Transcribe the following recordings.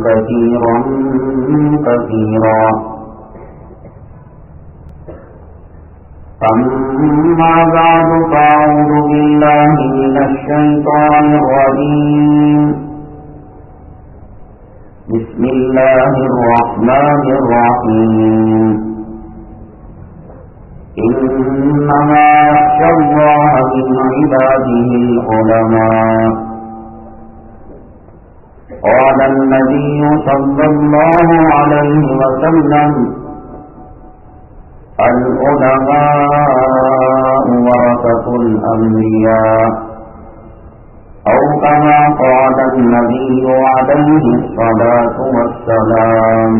كثيرا كثيرا. أما بعد فأعوذ بالله من الشيطان الرجيم. بسم الله الرحمن الرحيم. إنما يخشى الله من عباده العلماء. قال النبي صلى الله عليه وسلم: العلماء ورثة الأنبياء، أو كما قال النبي عليه الصلاة والسلام.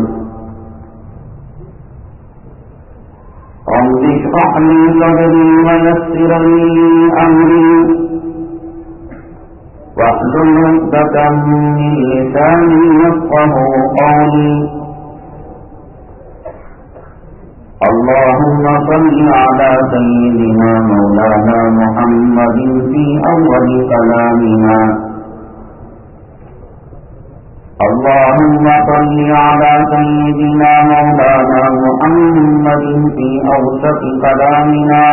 رب اشرح لي صدري ويسر لي أمري واحلل عقدة من لساني يفقهوا قولي. اللهم صل على سيدنا مولانا محمد في أول كلامنا. اللهم صل على سيدنا مولانا محمد في أوسط كلامنا.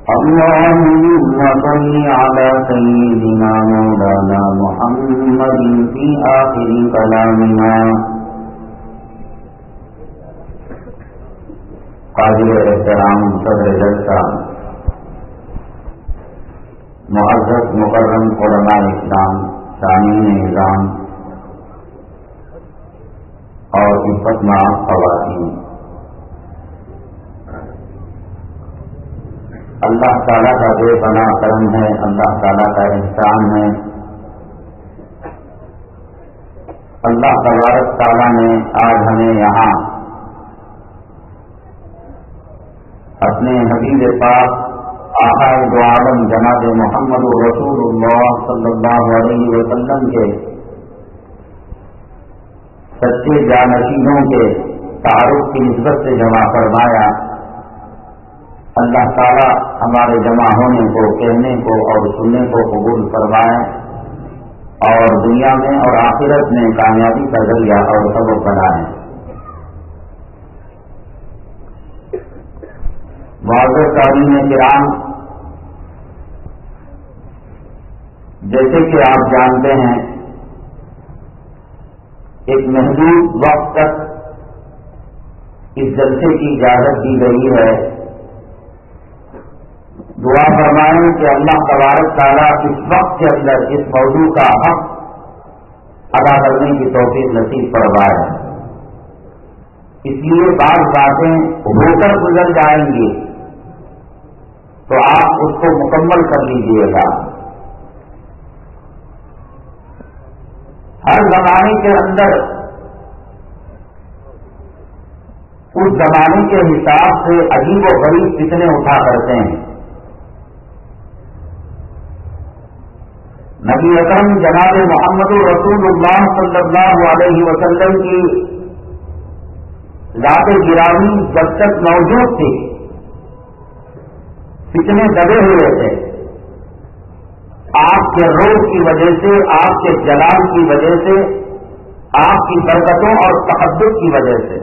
اللهم صل على سيدنا مولانا محمد في آخر كلامنا. قابل احترام صدر جلسہ، معزز مکرم علماء اسلام، سامعین نظام اور عزت مآب خواتین، اللہ تعالیٰ کا بے پناہ کرم ہے، اللہ تعالیٰ کا احسان ہے. اللہ تبارک تعالیٰ نے آج ہمیں یہاں اپنے حبیب پاک آقا دو عالم جناب محمد رسول اللہ صلی اللہ علیہ وسلم کے سچے جانشینوں کے تعارف کی نسبت سے جمع فرمایا. اللہ تعالیٰ ہمارے جمع ہونے کو، کہنے کو اور سننے کو قبول فرمائے اور دنیا میں اور آخرت میں کامیابی کا ذریعہ اور سبب بنائے. معزز سامعین کرام، جیسے کہ آپ جانتے ہیں ایک محدود وقت تک اس جلسے کی اجازت دی گئی ہے. دعا فرمائیں کہ اللہ تبارک تعالیٰ اس وقت کے اندر اس موضوع کا حق ادا کرنے کی توفیق نصیب فرمائے. اس لیے بعض باتیں ہو کر گزر جائیں گی تو آپ اس کو مکمل کر لیجیے گا. ہر زمانے کے اندر اس زمانے کے حساب سے عجیب و غریب فتنے اٹھا کرتے ہیں. نبی اکرم جناب محمد رسول اللہ صلی اللہ علیہ وسلم کی ذات گرامی جب تک موجود تھی فتنے دبے ہوئے تھے. آپ کے روح کی وجہ سے، آپ کے جلال کی وجہ سے، آپ کی برکتوں اور تقدس کی وجہ سے.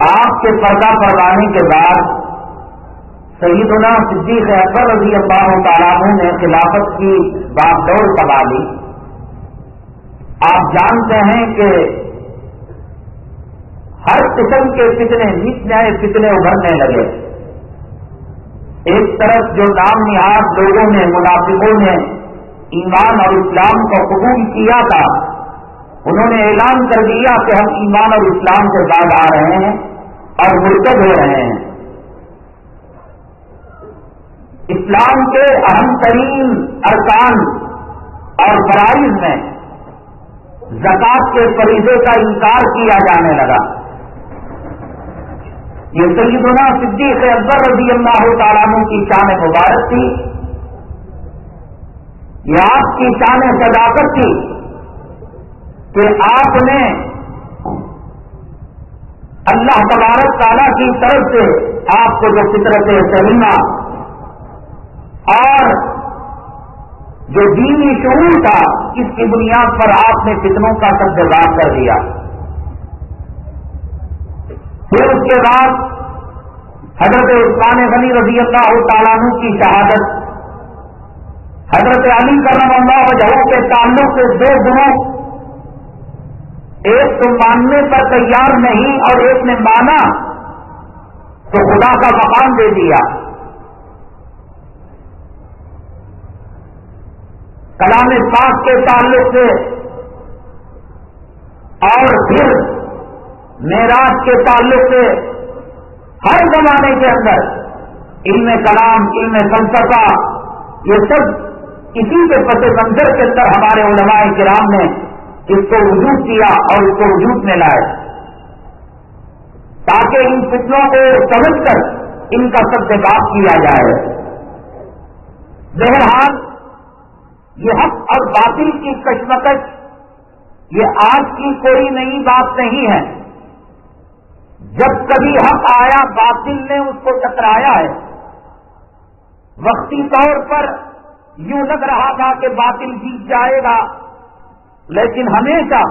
آپ کے پردہ پروانے کے بعد سیدنا صدیق اکبر رضی اللہ تعالیٰ عنہ نے خلافت کی باغ دوڑ سنبھالی. آپ جانتے ہیں کہ ہر قسم کے فتنے، نت نئے فتنے ابھرنے لگے. ایک طرف جو نام نہاد لوگوں نے، منافقوں نے ایمان اور اسلام کو قبول کیا تھا، انہوں نے اعلان کر دیا کہ ہم ایمان اور اسلام سے بعد آ رہے ہیں اور مرتد ہو رہے ہیں. اسلام کے اہم ترین ارکان اور فرائض میں زکات کے فریضے کا انکار کیا جانے لگا. یہ سیدنا صدیق اکبر رضی اللہ تعالیٰ عنہ کی شان مبارک تھی، یہ آپ کی شان صداقت تھی کہ آپ نے اللہ تبارک تعالیٰ کی طرف سے آپ کو جو فطرت سلیمہ اور جو دینی شعور تھا اس کی بنیاد پر آپ نے فتنوں کا سدباب کر دیا. پھر اس کے بعد حضرت عثمان غنی رضی اللہ تعالیٰ عنہ کی شہادت، حضرت علی کرم اللہ وجہہ کے تعلق سے دو گروہ، ایک تو ماننے پر تیار نہیں اور ایک نے مانا تو خدا کا مقام دے دیا. کلام پاک کے تعلق سے اور پھر معراج کے تعلق سے ہر زمانے کے اندر علم کلام، علم فلسفہ، یہ سب اسی کے پس منظر کے اندر ہمارے علماء کرام نے اس کو وجود کیا اور اس کو وجود میں لائے تاکہ ان فتنوں کو سمجھ کر ان کا سدباب کیا جائے. بہرحال یہ حق اور باطل کی کشمکش یہ آج کی کوئی نئی بات نہیں ہے. جب کبھی حق آیا باطل نے اس کو ٹکرایا ہے. وقتی طور پر یوں لگ رہا تھا کہ باطل جیت جائے گا، لیکن ہمیشہ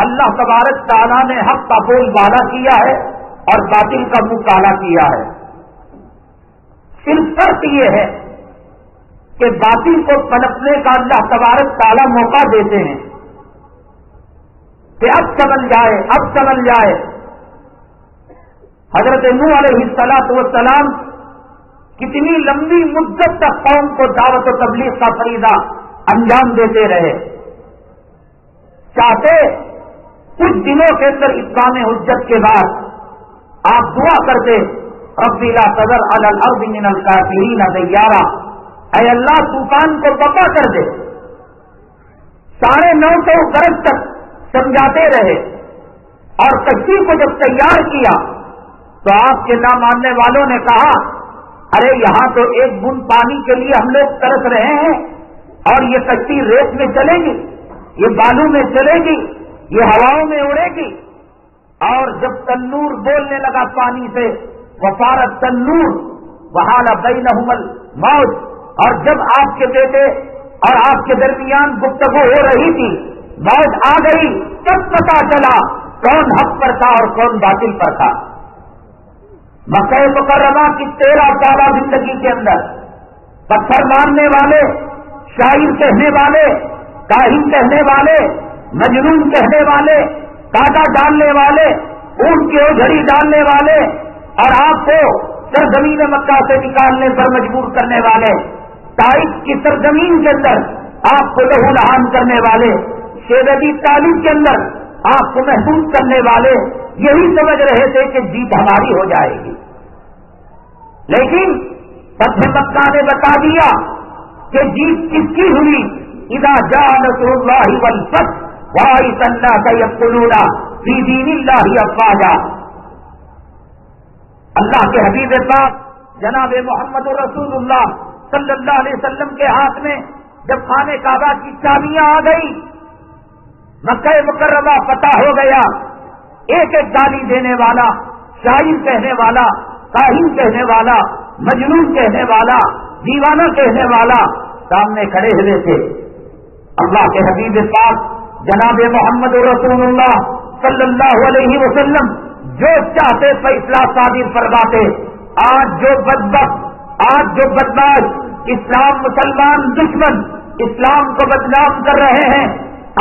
اللہ تبارک تعالیٰ نے حق کا بول بالا کیا ہے اور باطل کا منہ کالا کیا ہے. صرف فرق یہ ہے کہ باطل کو پلٹنے کا اللہ تبارک تعالیٰ موقع دیتے ہیں کہ اب سمجھ جائے، اب سمجھ جائے. حضرت نوح علیہ السلام کتنی لمبی مدت تک قوم کو دعوت و تبلیغ کا فریضہ انجام دیتے رہے. چاہتے کچھ دنوں کے اندر اتمام حجت کے بعد آپ دعا کرتے رب لا تذر علی الارض من الکافرین دیارا، اے اللہ طوفان کو بقا کر دے. 950 برس تک سمجھاتے رہے اور کشتی کو جب تیار کیا تو آپ کے نہ ماننے والوں نے کہا ارے یہاں تو ایک بوند پانی کے لیے ہم لوگ ترس رہے ہیں اور یہ کشتی ریت میں چلے گی، یہ بالو میں چلے گی، یہ ہواؤں میں اڑے گی. اور جب تنور بولنے لگا پانی سے وفارت تنور وحال بینہم الموج، اور جب آپ کے بیٹے اور آپ کے درمیان گفتگو ہو رہی تھی موج آ گئی، تب پتا چلا کون حق پر تھا اور کون باطل پر تھا. مکہ مکرمہ کی 13 سالہ زندگی کے اندر پتھر مارنے والے، شاعر کہنے والے، کاہن کہنے والے، مجنون کہنے والے، کاٹا ڈالنے والے، اونٹ کی اوجھڑی ڈالنے والے اور آپ کو سرزمین مکہ سے نکالنے پر مجبور کرنے والے، طائف کی سرزمین کے اندر آپ کو لہو لہان کرنے والے، شیردی طالب کے اندر آپ کو محفوظ کرنے والے یہی سمجھ رہے تھے کہ جیت ہماری ہو جائے گی. لیکن فتح مکہ نے بتا دیا کہ جیت کس کی ہوئی. اذا جاء نصر اللہ والفتح ورأيت الناس يدخلون في دين الله افواجا. اللہ کے حبیب پاک جناب محمد رسول اللہ صلی اللہ علیہ وسلم کے ہاتھ میں جب خانہ کعبہ کی چابیاں آ گئی، مکہ مکرمہ فتح ہو گیا. ایک ایک گالی دینے والا، شاعر کہنے والا، کاہن کہنے والا، مجنون کہنے والا، دیوانہ کہنے والا سامنے کھڑے ہوئے تھے. اللہ کے حبیب پاک جناب محمد رسول اللہ صلی اللہ علیہ وسلم جو چاہتے فیصلہ صادر فرماتے. آج جو بدبخت، آج جو بدماش اسلام مسلمان دشمن اسلام کو بدنام کر رہے ہیں،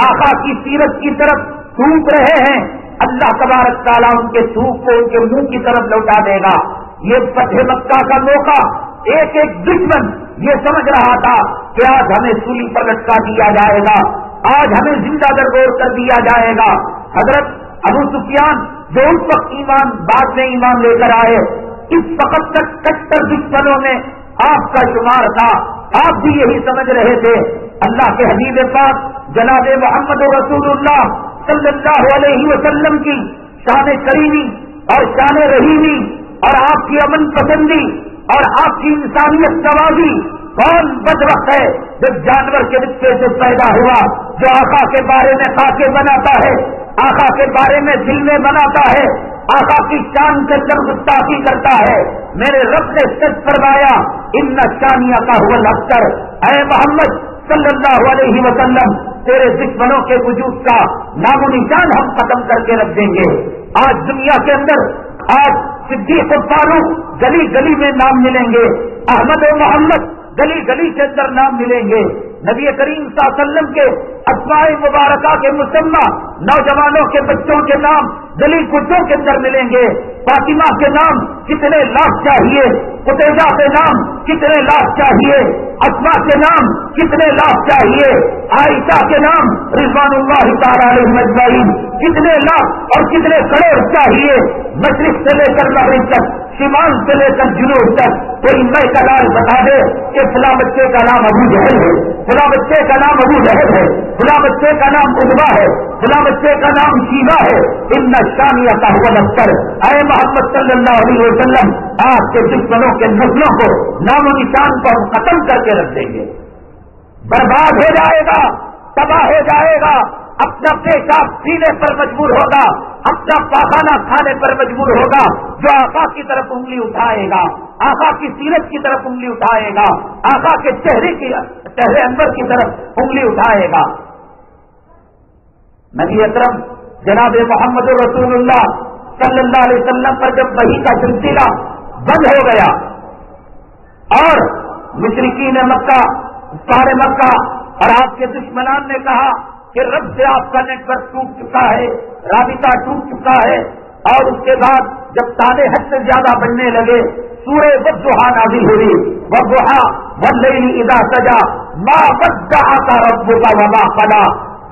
آقا کی سیرت کی طرف تھوک رہے ہیں، اللہ تبارک تعالیٰ ان کے تھوک کو ان کے منہ کی طرف لوٹا دے گا. یہ فتح مکہ کا موقع ایک ایک دشمن یہ سمجھ رہا تھا کہ آج ہمیں سولی پر لٹکا دیا جائے گا، آج ہمیں زندہ درگور کر دیا جائے گا. حضرت ابو سفیان جو اس وقت ایمان بعد میں ایمان لے کر آئے، اس وقت تک کٹر دشمنوں میں آپ کا شمار تھا. آپ بھی یہی سمجھ رہے تھے. اللہ کے حبیب پاک جناب محمد رسول اللہ صلی اللہ علیہ وسلم کی شان کریمی اور شان رحیمی اور آپ کی امن پسندی اور آپ کی انسانیت نوازی. کون بدبخت ہے جو جانور کے نطفے سے پیدا ہوا، جو آقا کے بارے میں خاکے بناتا ہے، آقا کے بارے میں دل میں بناتا ہے، آقا کی شان کے اندر گستاخی کرتا ہے. میرے رب نے سچ فرمایا ان شانیہ کا ہوا لشکر، اے محمد صلی اللہ علیہ وسلم تیرے دشمنوں کے وجود کا نام و نشان ہم ختم کر کے رکھ دیں گے. آج دنیا کے اندر آج صدیق و فاروق گلی گلی میں نام ملیں گے, احمد و محمد گلی گلی کے اندر نام ملیں گے. نبی کریم صلی اللہ علیہ وسلم کے اسماء مبارکہ کے مسمى نوجوانوں کے بچوں کے نام گلی کوچوں کے اندر ملیں گے. فاطمہ کے نام کتنے لاکھ چاہیے, قتیبہ کے نام کتنے لاکھ چاہیے, اسماء کے نام کتنے لاکھ چاہیے, عائشہ کے نام رضوان اللہ تعالی علیہم اجمعین کتنے لاکھ اور کتنے کروڑ چاہیے. مشرق سے لے کر مغرب تک, شمال سے لے کر جنوب تک کوئی میں کا نام بتا دے کہ فلاں بچے کا نام ابو جہل ہے, فلاں بچے کا نام ابو لہب ہے, فلاں بچے کا نام عتبہ ہے, فلاں بچے کا نام شیبہ ہے. ان شانیہ کا ہوا دفتر اے محمد صلی اللہ علیہ وسلم آپ کے دشمنوں کے نسلوں کو نام و نشان پر ختم کر کے رکھ دیں گے. برباد ہو جائے گا, تباہ ہو جائے گا, اپنا پیشاب پینے پر مجبور ہوگا, اپنا پاخانہ کھانے پر مجبور ہوگا. جو آقا کی طرف انگلی اٹھائے گا, آقا کی سیرت کی طرف انگلی اٹھائے گا, آقا کے چہرے انور کی طرف انگلی اٹھائے گا. نبی اکرم جناب محمد رسول اللہ صلی اللہ علیہ وسلم پر جب وحی کا سلسلہ بند ہو گیا اور مشرکین مکہ, کفار مکہ اور آپ کے دشمنان نے کہا کہ رب سے آپ کا نیٹ ورک ٹوٹ چکا ہے, رابطہ ٹوٹ چکا ہے, اور اس کے بعد جب تانے حد سے زیادہ بڑھنے لگے سورہ والضحیٰ نازل ہوئی. والضحیٰ واللیل اذا سجا ما ودعک ربک وما قلی.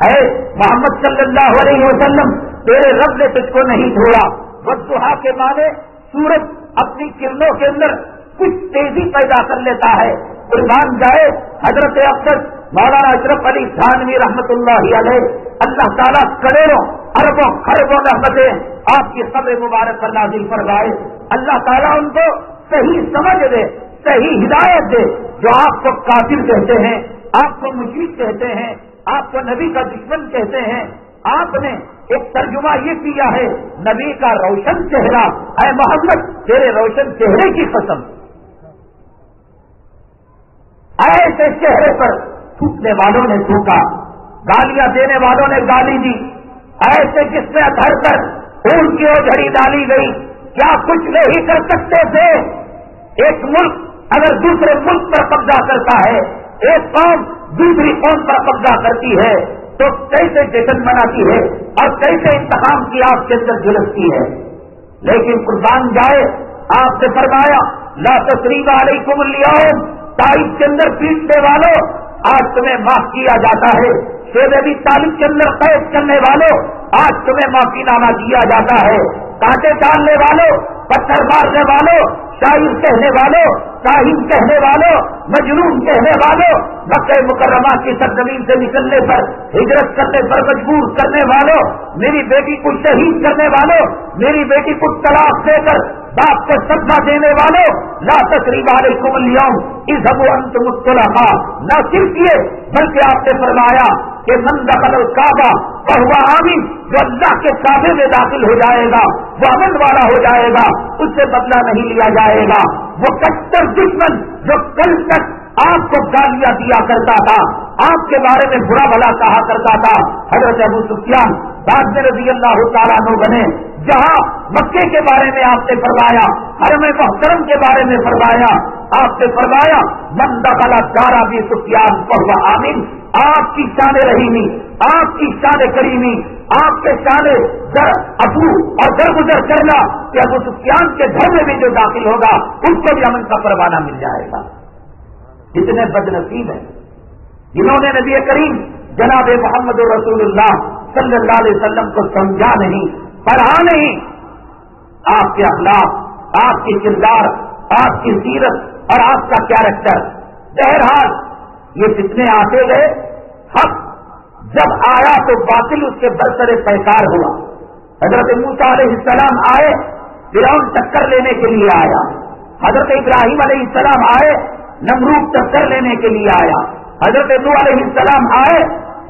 اے محمد صلی اللہ علیہ وسلم تیرے رب نے تجھ کو نہیں چھوڑا. والضحیٰ کے معنی سورج اپنی کرنوں کے اندر کچھ تیزی پیدا کر لیتا ہے. قربان جائے حضرت افضل مولانا اشرف علی تھانوی رحمت اللہ علیہ, اللہ تعالیٰ کروڑوں اربوں خربوں رحمتیں آپ کی قبر مبارک پر نازل فرمائے. اللہ تعالیٰ ان کو صحیح سمجھ دے, صحیح ہدایت دے. جو آپ کو کافر کہتے ہیں, آپ کو مشرک کہتے ہیں, آپ کو نبی کا دشمن کہتے ہیں, آپ نے ایک ترجمہ یہ کیا ہے نبی کا روشن چہرہ. اے محمد تیرے روشن چہرے کی قسم, ایسے چہرے پر تھوکنے والوں نے تھوکا, گالیاں دینے والوں نے گالی دی, ایسے جس میں ادھر کر خون کی اوجھڑی ڈالی گئی. کیا کچھ نہیں کر سکتے تھے؟ ایک ملک اگر دوسرے ملک پر قبضہ کرتا ہے, ایک قوم دوسری قوم پر قبضہ کرتی ہے تو کیسے جشن مناتی ہے اور کیسے انتقام کی آپ کے اندر جھلستی ہے. لیکن قربان جائے آپ سے فرمایا لا تثریب علیکم اليوم, طائف کے اندر پیٹنے والوں آج تمہیں معاف کیا جاتا ہے. شیب ابی طالب کے اندر قید کرنے والوں آج تمہیں معافی نامہ دیا جاتا ہے. کانٹے ڈالنے والوں, پتھر مارنے والوں, شاعر کہنے والوں, کاہن کہنے والوں, مجنون کہنے والوں, مکہ مکرمہ کی سرزمین سے نکلنے پر, ہجرت کرنے پر مجبور کرنے والوں, میری بیٹی کو شہید کرنے والوں, میری بیٹی کو طلاق دے کر باپ کو صدمہ دینے والوں, لا تثریب علیکم اليوم اذهبوا انتم الطلقاء. نہ صرف یہ بلکہ آپ نے فرمایا کہ من دخل الکعبہ فهو آمن, جو اللہ کے کعبے میں داخل ہو جائے گا وہ امن والا ہو جائے گا, اس سے بدلہ نہیں لیا جائے گا. وہ کٹر دشمن جو کل تک آپ کو گالیاں دیا کرتا تھا, آپ کے بارے میں برا بھلا کہا کرتا تھا, حضرت ابو سفیان بعد میں رضی اللہ تعالیٰ عنہ بنے, جہاں مکے کے بارے میں آپ نے فرمایا, حرم محترم کے بارے میں فرمایا, آپ نے فرمایا من دخل دار ابی سفیان فهو آمن. آپ کی شان رحیمی, آپ کی شان کریمی, آپ کے شان ابو اور درگزر کرنا کہ ابو سفیان کے گھر میں بھی جو داخل ہوگا اس کو بھی امن کا پروانہ مل جائے گا. کتنے بد نصیب ہیں جنہوں نے نبی کریم جناب محمد رسول اللہ صلی اللہ علیہ وسلم کو سمجھا نہیں, پڑھا نہیں. آپ کے اخلاق, آپ کی کردار, آپ کی سیرت اور آپ کا کیریکٹر, بہرحال یہ کتنے آتے گئے. حق جب آیا تو باطل اس کے برسر پیکار ہوا. حضرت موسیٰ علیہ السلام آئے, فرعون ٹکر لینے کے لیے آیا. حضرت ابراہیم علیہ السلام آئے, نمرود ٹکر لینے کے لیے آیا. حضرت نوح علیہ السلام آئے,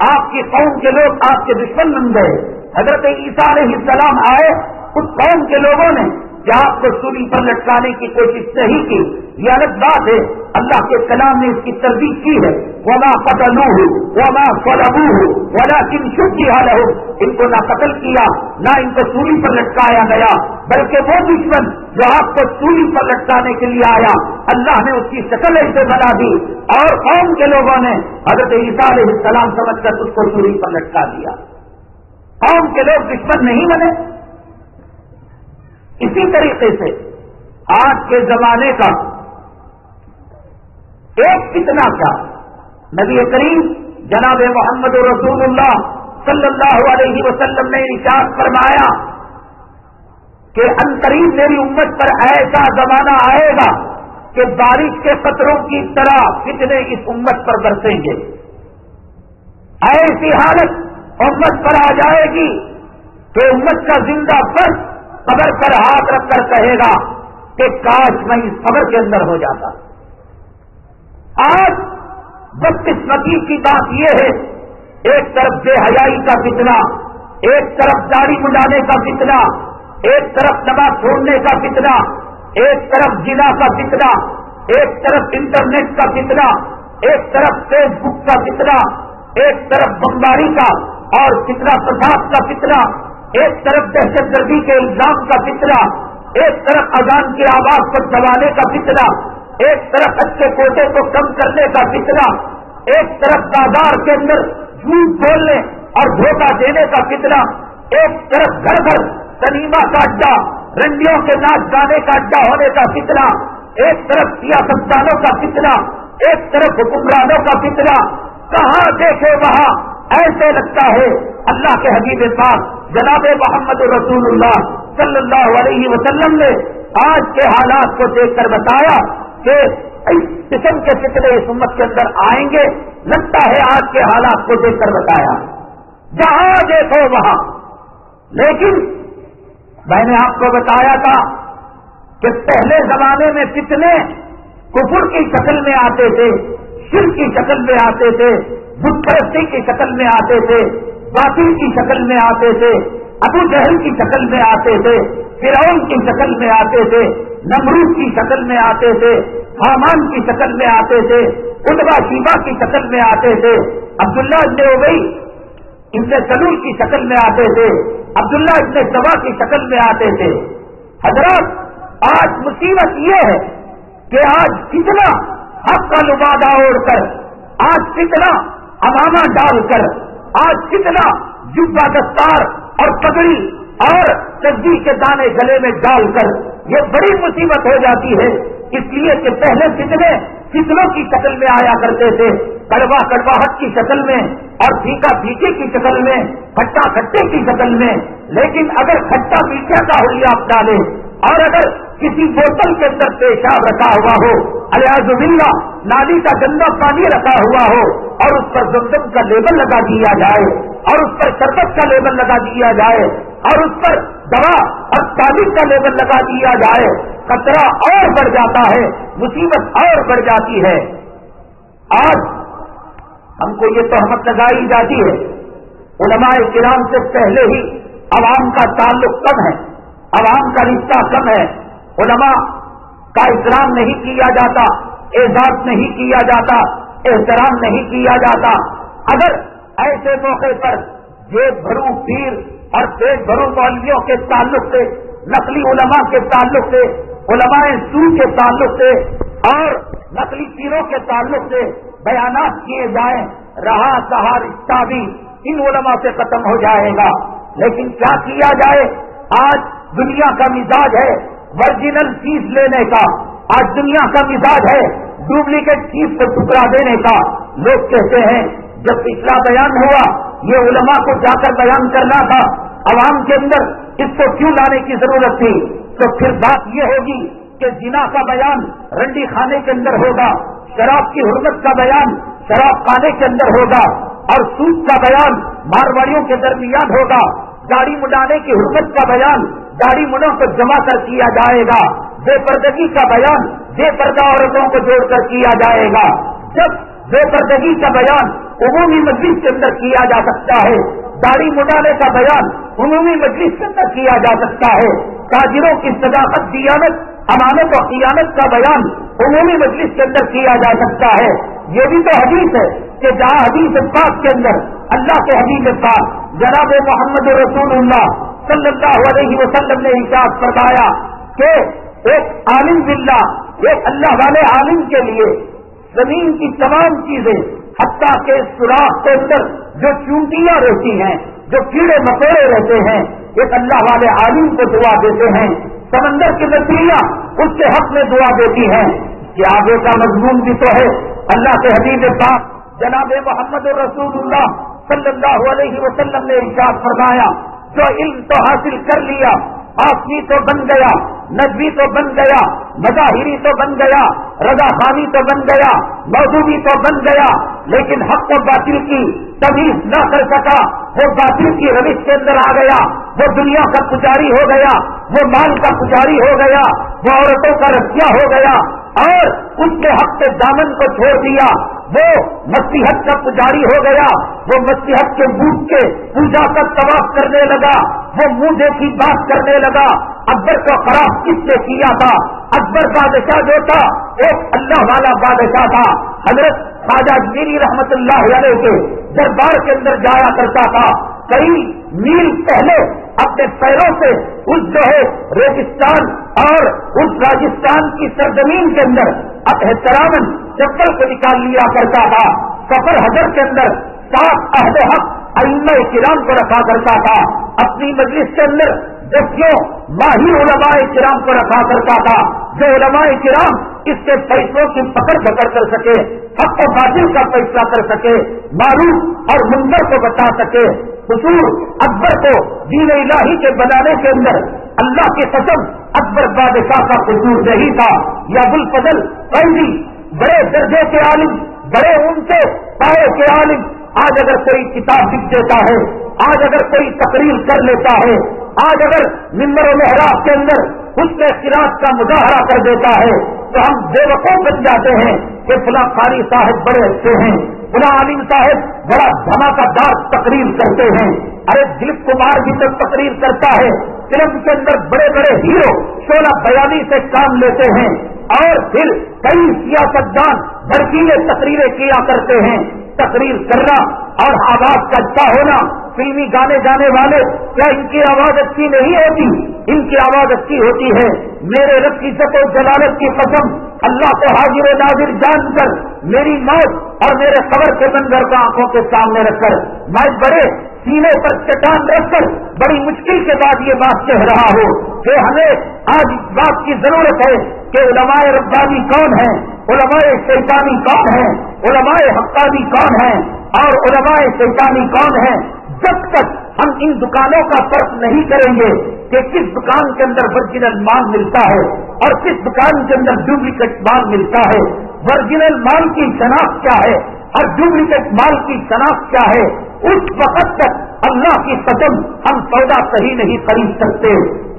آپ کی قوم کے لوگ آپ کے دشمن بن گئے. حضرت عیسیٰ علیہ السلام آئے, اس قوم کے لوگوں نے کہ آپ کو سولی پر لٹکانے کی کوشش نہیں کی، یہ الگ بات ہے. اللہ کے کلام نے اس کی تردید کی ہے. وما قتلوہ وما صلبوہ ولکن شبہ لہم، ان کو نہ قتل کیا نہ ان کو سولی پر لٹکایا گیا، بلکہ وہ دشمن جو آپ کو سولی پر لٹکانے کے لیے آیا اللہ نے اس کی شکل ایسے بنا دی، اور قوم کے لوگوں نے حضرت عیسیٰ علیہ السلام سمجھ کر اس کو سولی پر لٹکا دیا. قوم کے لوگ دشمن نہیں بنے. اسی طریقے سے آج کے زمانے کا ایک فتنہ کیا، نبی کریم جناب محمد رسول اللہ صلی اللہ علیہ وسلم نے ارشاد فرمایا کہ عنقریب میری امت پر ایسا زمانہ آئے گا کہ بارش کے قطروں کی طرح فتنے اس امت پر برسیں گے. ایسی حالت امت پر آ جائے گی کہ امت کا زندہ فرد قبر پر ہاتھ رکھ کر کہے گا کہ کاش میں اس قبر کے اندر ہو جاتا. آج بدقسمتی کی بات یہ ہے، ایک طرف بے حیائی کا فتنہ، ایک طرف داڑھی منڈانے کا فتنہ، ایک طرف نماز چھوڑنے کا فتنہ، ایک طرف زنا کا فتنہ، ایک طرف انٹرنیٹ کا فتنہ، ایک طرف فیس بک کا فتنہ، ایک طرف بمباری کا اور فتنہ فساد کا فتنہ، ایک طرف دہشت گردی کے الزام کا فتنہ، ایک طرف اذان کی آواز پر دبانے کا فتنہ، ایک طرف اچھے کوٹے کو کم کرنے کا فتنہ، ایک طرف بازار کے اندر جھوٹ بولنے اور دھوکہ دینے کا فتنہ، ایک طرف گھر گھر سنیما کا اڈا، رنڈیوں کے ناچ گانے کا اڈا ہونے کا فتنہ، ایک طرف سیاستدانوں کا فتنہ، ایک طرف حکمرانوں کا فتنہ. کہاں دیکھے وہاں ایسے لگتا ہے اللہ کے حبیب پاک جناب محمد رسول اللہ صلی اللہ علیہ وسلم نے آج کے حالات کو دیکھ کر بتایا کہ اس قسم کے فتنے اس امت کے اندر آئیں گے. لگتا ہے آج کے حالات کو دیکھ کر بتایا جہاں دیکھو وہاں. لیکن میں نے آپ کو بتایا تھا کہ پہلے زمانے میں فتنے کفر کی شکل میں آتے تھے، شرک کی شکل میں آتے تھے، بت پرستی کی شکل میں آتے تھے، باطل کی شکل میں آتے تھے، ابو جہل کی شکل میں آتے تھے، فرعون کی شکل میں آتے تھے، نمرود کی شکل میں آتے تھے، حامان کی شکل میں آتے تھے، عتبہ شیبہ کی شکل میں آتے تھے، عبداللہ ابن ابی ابن سلول کی شکل میں آتے تھے، عبداللہ ابن سبا کی شکل میں آتے تھے. حضرات آج مصیبت یہ ہے کہ آج کتنا حق کا لبادہ اوڑھ کر، آج کتنا امامہ ڈال کر، آج کتنا جبہ دستار اور پگڑی اور تصویر کے دانے گلے میں ڈال کر یہ بڑی مصیبت ہو جاتی ہے. اس لیے کہ پہلے فتنوں کی شکل میں آیا کرتے تھے، کڑوا کڑواہٹ کی شکل میں اور پھیکا پھیکے کی شکل میں، کھٹا کھٹے کی شکل میں. لیکن اگر کھٹا میٹھا کا حلیہ آپ ڈالیں اور اگر کسی بوتل کے اندر پیشاب رکھا ہوا ہو، الیاذ باللہ نالی کا گندا پانی رکھا ہوا ہو اور اس پر زمزم کا لیبل لگا دیا جائے اور اس پر شربت کا لیبل لگا دیا جائے اور اس پر دوا اور تعلیم کا لیبل لگا دیا جائے، خطرہ اور بڑھ جاتا ہے، مصیبت اور بڑھ جاتی ہے. آج ہم کو یہ تہمت لگائی جاتی ہے علماء کرام سے پہلے ہی عوام کا تعلق کم ہے، عوام کا رشتہ کم ہے، علماء کا احترام نہیں کیا جاتا، اعزاز نہیں کیا جاتا، احترام نہیں کیا جاتا. اگر ایسے موقع پر جیب بھرو پیر اور پیٹ بھرو مولویوں کے تعلق سے، نقلی علماء کے تعلق سے، علماء سو کے تعلق سے اور نقلی پیروں کے تعلق سے بیانات کیے جائیں، رہا سہا رشتہ بھی ان علماء سے ختم ہو جائے گا. لیکن کیا کیا جائے؟ آج دنیا کا مزاج ہے ورجنل چیز لینے کا، آج دنیا کا مزاج ہے ڈپلیکیٹ چیز کو ٹکرا دینے کا. لوگ کہتے ہیں جب پچھلا بیان ہوا یہ علماء کو جا کر بیان کرنا تھا، عوام کے اندر اس کو کیوں لانے کی ضرورت تھی؟ تو پھر بات یہ ہوگی کہ زنا کا بیان رنڈی خانے کے اندر ہوگا، شراب کی حرمت کا بیان شراب خانے کے اندر ہوگا اور سود کا بیان مارواڑیوں کے درمیان ہوگا، داڑھی مڈانے کی حرمت کا بیان داڑھی مڈوں کو جمع کر کیا جائے گا، بے پردگی کا بیان بے پردہ عورتوں کو جوڑ کر کیا جائے گا. جب بے پردگی کا بیان عمومی مجلس کے اندر کیا جا سکتا ہے، داڑھی مڈانے کا بیان عمومی مجلس کے اندر کیا جا سکتا ہے، تاجروں کی صداقت، دیانت، امانت و خیانت کا بیان عمومی مجلس کے اندر کیا جا سکتا ہے۔ یہ بھی تو حدیث ہے کہ جہاں حدیث پاک کے اندر اللہ کے حبیب پاک جناب محمد رسول اللہ صلی اللہ علیہ وسلم نے ارشاد فرمایا کہ ایک عالم باللہ، ایک اللہ والے عالم کے لیے زمین کی تمام چیزیں، حتیٰ کہ سوراخ کے اندر جو چونٹیاں رہتی ہیں، جو کیڑے مکوڑے رہتے ہیں، ایک اللہ والے عالم کو دعا دیتے ہیں۔ سمندر کی مچھلیاں اس کے حق میں دعا دیتی ہیں کہ آگے کا مضمون بھی تو ہے۔ اللہ کے حبیب پاک جناب محمد رسول اللہ صلی اللہ علیہ وسلم نے ارشاد فرمایا جو علم تو حاصل کر لیا، آسمی تو بن گیا، نجوی تو بن گیا، مظاہری تو بن گیا، رضا خانی تو بن گیا، موضوعی تو بن گیا، لیکن حق و باطل کی تمیز نہ کر سکا، وہ باطل کی روش کے اندر آ گیا، وہ دنیا کا پجاری ہو گیا، وہ مال کا پجاری ہو گیا، وہ عورتوں کا رسیا ہو گیا، اور اس کے حق کے دامن کو چھوڑ دیا، وہ مسیحت کا پجاری ہو گیا، وہ مسیحت کے بوٹ کے پوجا کا طواف کرنے لگا، وہ منہ دیکھی بات کرنے لگا۔ اکبر کو خراب کس نے کیا تھا؟ اکبر بادشاہ جو تھا ایک اللہ والا بادشاہ تھا، حضرت خواجہ میری رحمت اللہ علیہ کے دربار کے اندر جایا کرتا تھا، کئی میل پہلے اپنے پیروں سے اس جو ہے ریگستان اور اس راجستھان کی سرزمین کے اندر احتراماً چپل کو نکال لیا کرتا تھا، سفر حضر کے اندر 7 اہل حق ائمہ کرام کو رکھا کرتا تھا، اپنی مجلس کے اندر دسیوں ماہر علماء کرام کو رکھا کرتا تھا، جو علماء کرام اس کے فیصلوں کی پکڑ کر سکے، حق و باطل کا فیصلہ کر سکے، معروف اور منکر کو بتا سکے۔ حضور اکبر کو دین الہی کے بنانے کے اندر اللہ کی قسم اکبر بادشاہ کا قصور نہیں تھا۔ یا ابوالفضل فیضی بڑے درجے کے عالم، بڑے اونچے پائے کے عالم، آج اگر کوئی کتاب لکھ دیتا ہے، آج اگر کوئی تقریر کر لیتا ہے، آج اگر منبر و محراب کے اندر اس کے خلاف کا مظاہرہ کر دیتا ہے تو ہم بے وقوف بن جاتے ہیں کہ فلاں قاری صاحب بڑے اچھے ہیں، فلاں عالم صاحب بڑا دھماکہ دار تقریر کرتے ہیں۔ ارے دلیپ کمار بھی تو تقریر کرتا ہے، فلم کے اندر بڑے بڑے ہیرو شعلہ بیانی سے کام لیتے ہیں، اور پھر کئی سیاستدان بھڑکیلے تقریریں کیا کرتے ہیں۔ تقریر کرنا اور آواز کا اچھا ہونا، فلمی گانے جانے والے کیا ان کی آواز اچھی نہیں ہوتی؟ ان کی آواز اچھی ہوتی ہے۔ میرے رب کی عزت و جلالت کی قسم، اللہ کو حاضر و ناظر جان کر میری موت اور میرے قبر کے منظر کو آنکھوں کے سامنے رکھ کر میں بڑے سینے پر چٹان رکھ کر بڑی مشکل کے بعد یہ بات کہہ رہا ہوں کہ ہمیں آج اس بات کی ضرورت ہے کہ علماء ربانی کون ہیں، علماء شیطانی کون ہیں، علماء حقانی کون ہیں اور علماء شیطانی کون ہیں۔ جب تک ہم ان دکانوں کا فرق نہیں کریں گے کہ کس دکان کے اندر ورجنل مال ملتا ہے اور کس دکان کے اندر ڈپلیکیٹ مال ملتا ہے، ورجنل مال کی شناخت کیا ہے اور ڈپلیکیٹ مال کی شناخت کیا ہے، اس وقت تک اللہ کی قسم ہم سودا صحیح نہیں خرید سکتے۔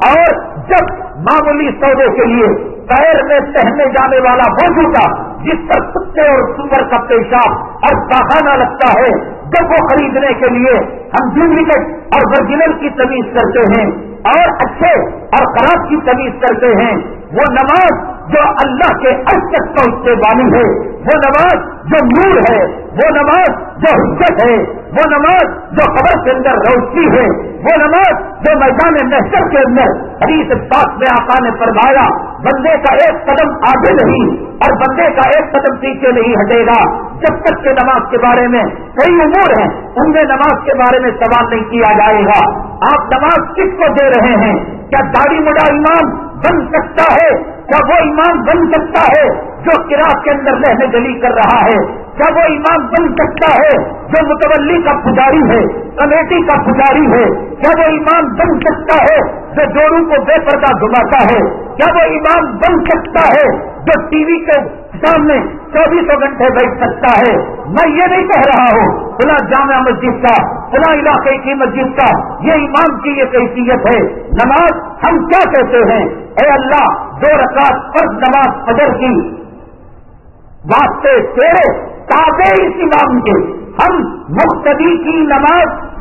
اور جب معمولی سودے کے لیے پیر میں پہننے جانے والا وہ جوتا جس پر کتے اور سور کا پیشاب اور پاخانہ لگتا ہے، جب وہ خریدنے کے لیے ہم ڈپلیکیٹ اور ورجنل کی تمیز کرتے ہیں اور اچھے اور خراب کی تمیز کرتے ہیں، وہ نماز جو اللہ کے عرش تک پہنچنے والی ہے، وہ نماز جو نور ہے، وہ نماز جو حجت ہے، وہ نماز جو قبر کے اندر روشنی ہے، وہ نماز جو میدان محشر کے اندر حدیث پاک میں آقا نے فرمایا بندے کا ایک قدم آگے نہیں اور بندے کا ایک قدم پیچھے نہیں ہٹے گا جب تک کہ نماز کے بارے میں کئی امور ہیں ان میں نماز کے بارے میں سوال نہیں کیا جائے گا۔ آپ نماز کس کو دے رہے ہیں؟ کیا داڑھی مڈا امام بن سکتا ہے؟ کیا وہ امام بن سکتا ہے جو قرات کے اندر لہنے جلی کر رہا ہے؟ کیا وہ امام بن سکتا ہے جو متولی کا پجاری ہے، کمیٹی کا پجاری ہے؟ کیا وہ امام بن سکتا ہے جو جوڑوں کو بے پردہ گھماتا ہے؟ کیا وہ امام بن سکتا ہے جو ٹی وی کے سامنے 24 گھنٹے بیٹھ سکتا ہے؟ میں یہ نہیں کہہ رہا ہوں فلاں جامع مسجد کا، فلاں علاقے کی مسجد کا یہ امام کی یہ کیفیت ہے۔ نماز ہم کیا کہتے ہیں؟ اے اللہ 2 رکعت فرض نماز فجر کی واسطے تیرے تابع اس امام کے ہم مقتدی کی نماز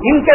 ان کے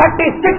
36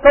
100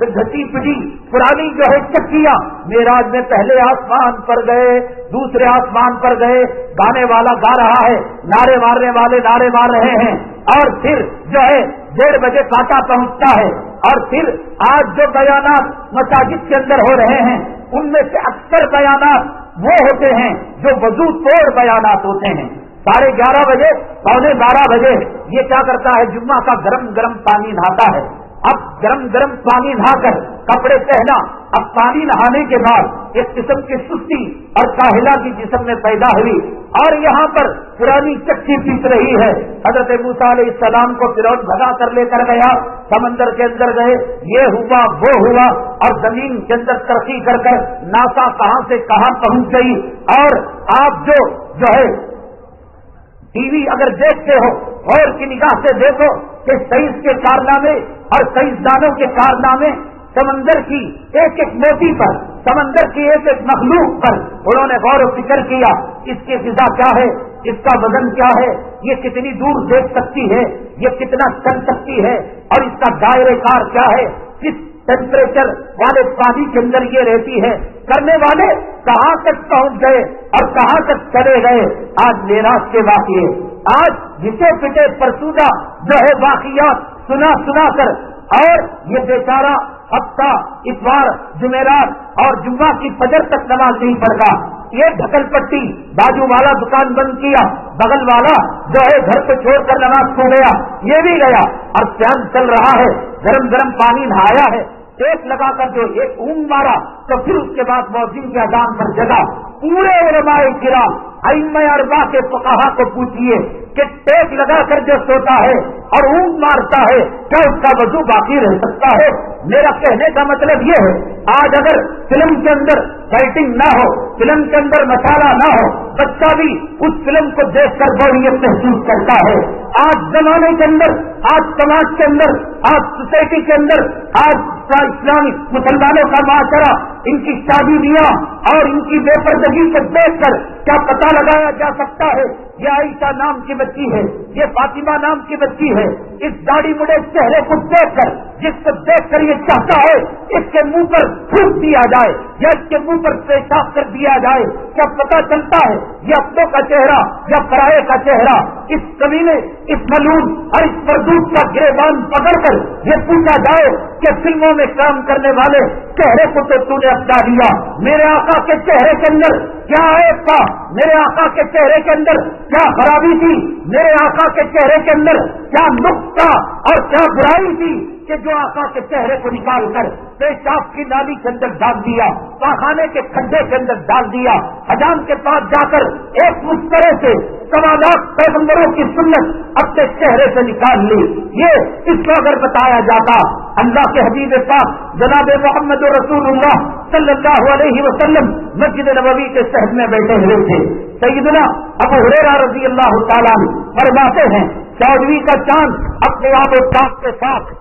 گھسی پٹی پرانی جو ہے چکیاں معراج میں پہلے آسمان پر گئے، دوسرے آسمان پر گئے، گانے والا گا رہا ہے، نعرے مارنے والے نعرے مار رہے ہیں، اور پھر جو ہے 1:30 بجے کاٹا پہنچتا ہے، اور پھر آج جو بیانات مساجد کے اندر ہو رہے ہیں ان میں سے اکثر بیانات وہ ہوتے ہیں جو وضو توڑ بیانات ہوتے ہیں۔ 11:30 بجے 11:15 بجے یہ کیا کرتا ہے، جمعہ کا گرم گرم پانی نہاتا ہے۔ اب گرم گرم پانی نہا کر کپڑے پہنا، اب پانی نہانے کے بعد ایک قسم کی سستی اور کاہلا کی جسم میں پیدا ہوئی، اور یہاں پر پرانی چکی پیس رہی ہے۔ حضرت موسیٰ علیہ السلام کو فرعون بھگا کر لے کر گیا، سمندر کے اندر گئے، یہ ہوا وہ ہوا، اور زمین کے اندر ترقی کر کر ناسا کہاں سے کہاں پہنچ گئی۔ اور آپ جو ہے ٹی وی اگر دیکھتے ہو اور کی نگاہ سے دیکھو کہ سائنس کے کارنامے اور سائنسدانوں کے کارنامے، سمندر کی ایک ایک موتی پر، سمندر کی ایک ایک مخلوق پر انہوں نے غور و فکر کیا، اس کی غذا کیا ہے، اس کا وزن کیا ہے، یہ کتنی دور دیکھ سکتی ہے، یہ کتنا چل سکتی ہے، اور اس کا دائرہ کار کیا ہے، کس ٹیمپریچر والے پانی کے اندر یہ رہتی ہے۔ کرنے والے کہاں تک پہنچ گئے اور کہاں تک چلے گئے۔ آج معراج کے واقعے، آج جسے پٹے پرسودہ جو ہے واقعات سنا کر، اور یہ بیچارہ ہفتہ اتوار جمعرات اور جمعہ کی فجر تک نماز نہیں پڑھتا، یہ ڈھکل پٹی، بازو والا دکان بند کیا، بغل والا جو ہے گھر پہ چھوڑ کر نماز سو گیا، یہ بھی گیا، اور فین چل رہا ہے، گرم گرم پانی نہایا ہے، ٹیپ لگا کر جو ایک اونگ مارا تو پھر اس کے بعد مؤذن کے اذان پر جگا۔ پورے علماء کرام ائمہ اربعہ کے فقہا کو پوچھیے کہ ٹیپ لگا کر جو سوتا ہے اور اونگ مارتا ہے کیا اس کا وضو باقی رہ سکتا ہے؟ میرا کہنے کا مطلب یہ ہے، آج اگر فلم کے اندر فائٹنگ نہ ہو، فلم کے اندر مسالہ نہ ہو، بچہ بھی اس فلم کو دیکھ کر بوریت محسوس کرتا ہے۔ آج زمانے کے اندر، آج سماج کے اندر، آج سوسائٹی کے اندر، آج اسلامی مسلمانوں کا معاشرہ، ان کی شادی بیاہ اور ان کی بے پردگی کو دیکھ کر کیا پتہ لگایا جا سکتا ہے یہ عائشہ نام کی بچی ہے، یہ فاطمہ نام کی بچی ہے؟ اس داڑھی مڑے چہرے کو دیکھ کر، جس کو دیکھ کر یہ چاہتا ہے اس کے منہ پر تھوک دیا جائے یا اس کے منہ پر پیشاب کر دیا جائے، کیا پتہ چلتا ہے یہ اپنوں کا چہرہ یا پرائے کا چہرہ؟ اس کمینے، اس ملعون اور اس مردود کا گریبان پکڑ کر یہ پوچھا جائے کہ فلموں میں کام کرنے والے چہرے کو تو نے اپنا لیا، میرے آقا کے چہرے کے اندر کیا عیب تھا؟ میرے آقا کے چہرے کے اندر کیا خرابی تھی؟ میرے آقا کے چہرے کے اندر کیا نقص تھا اور کیا برائی تھی کہ جو آقا کے چہرے کو نکال کر پیشاب کی نالی کے اندر ڈال دیا، پاخانے کے کھڈے کے اندر ڈال دیا، حجام کے پاس جا کر ایک مسکرے سے 1.25 لاکھ پیغمبروں کی سنت اپنے چہرے سے نکال لی؟ یہ اس کو اگر بتایا جاتا، اللہ کے حبیب پاک جناب محمد رسول اللہ صلی اللہ علیہ وسلم مسجد نبوی کے صحن میں بیٹھے ہوئے تھے، سیدنا ابو ہریرہ رضی اللہ تعالیٰ فرماتے ہیں 14ویں کا چاند اپنے آپ و تاب کے ساتھ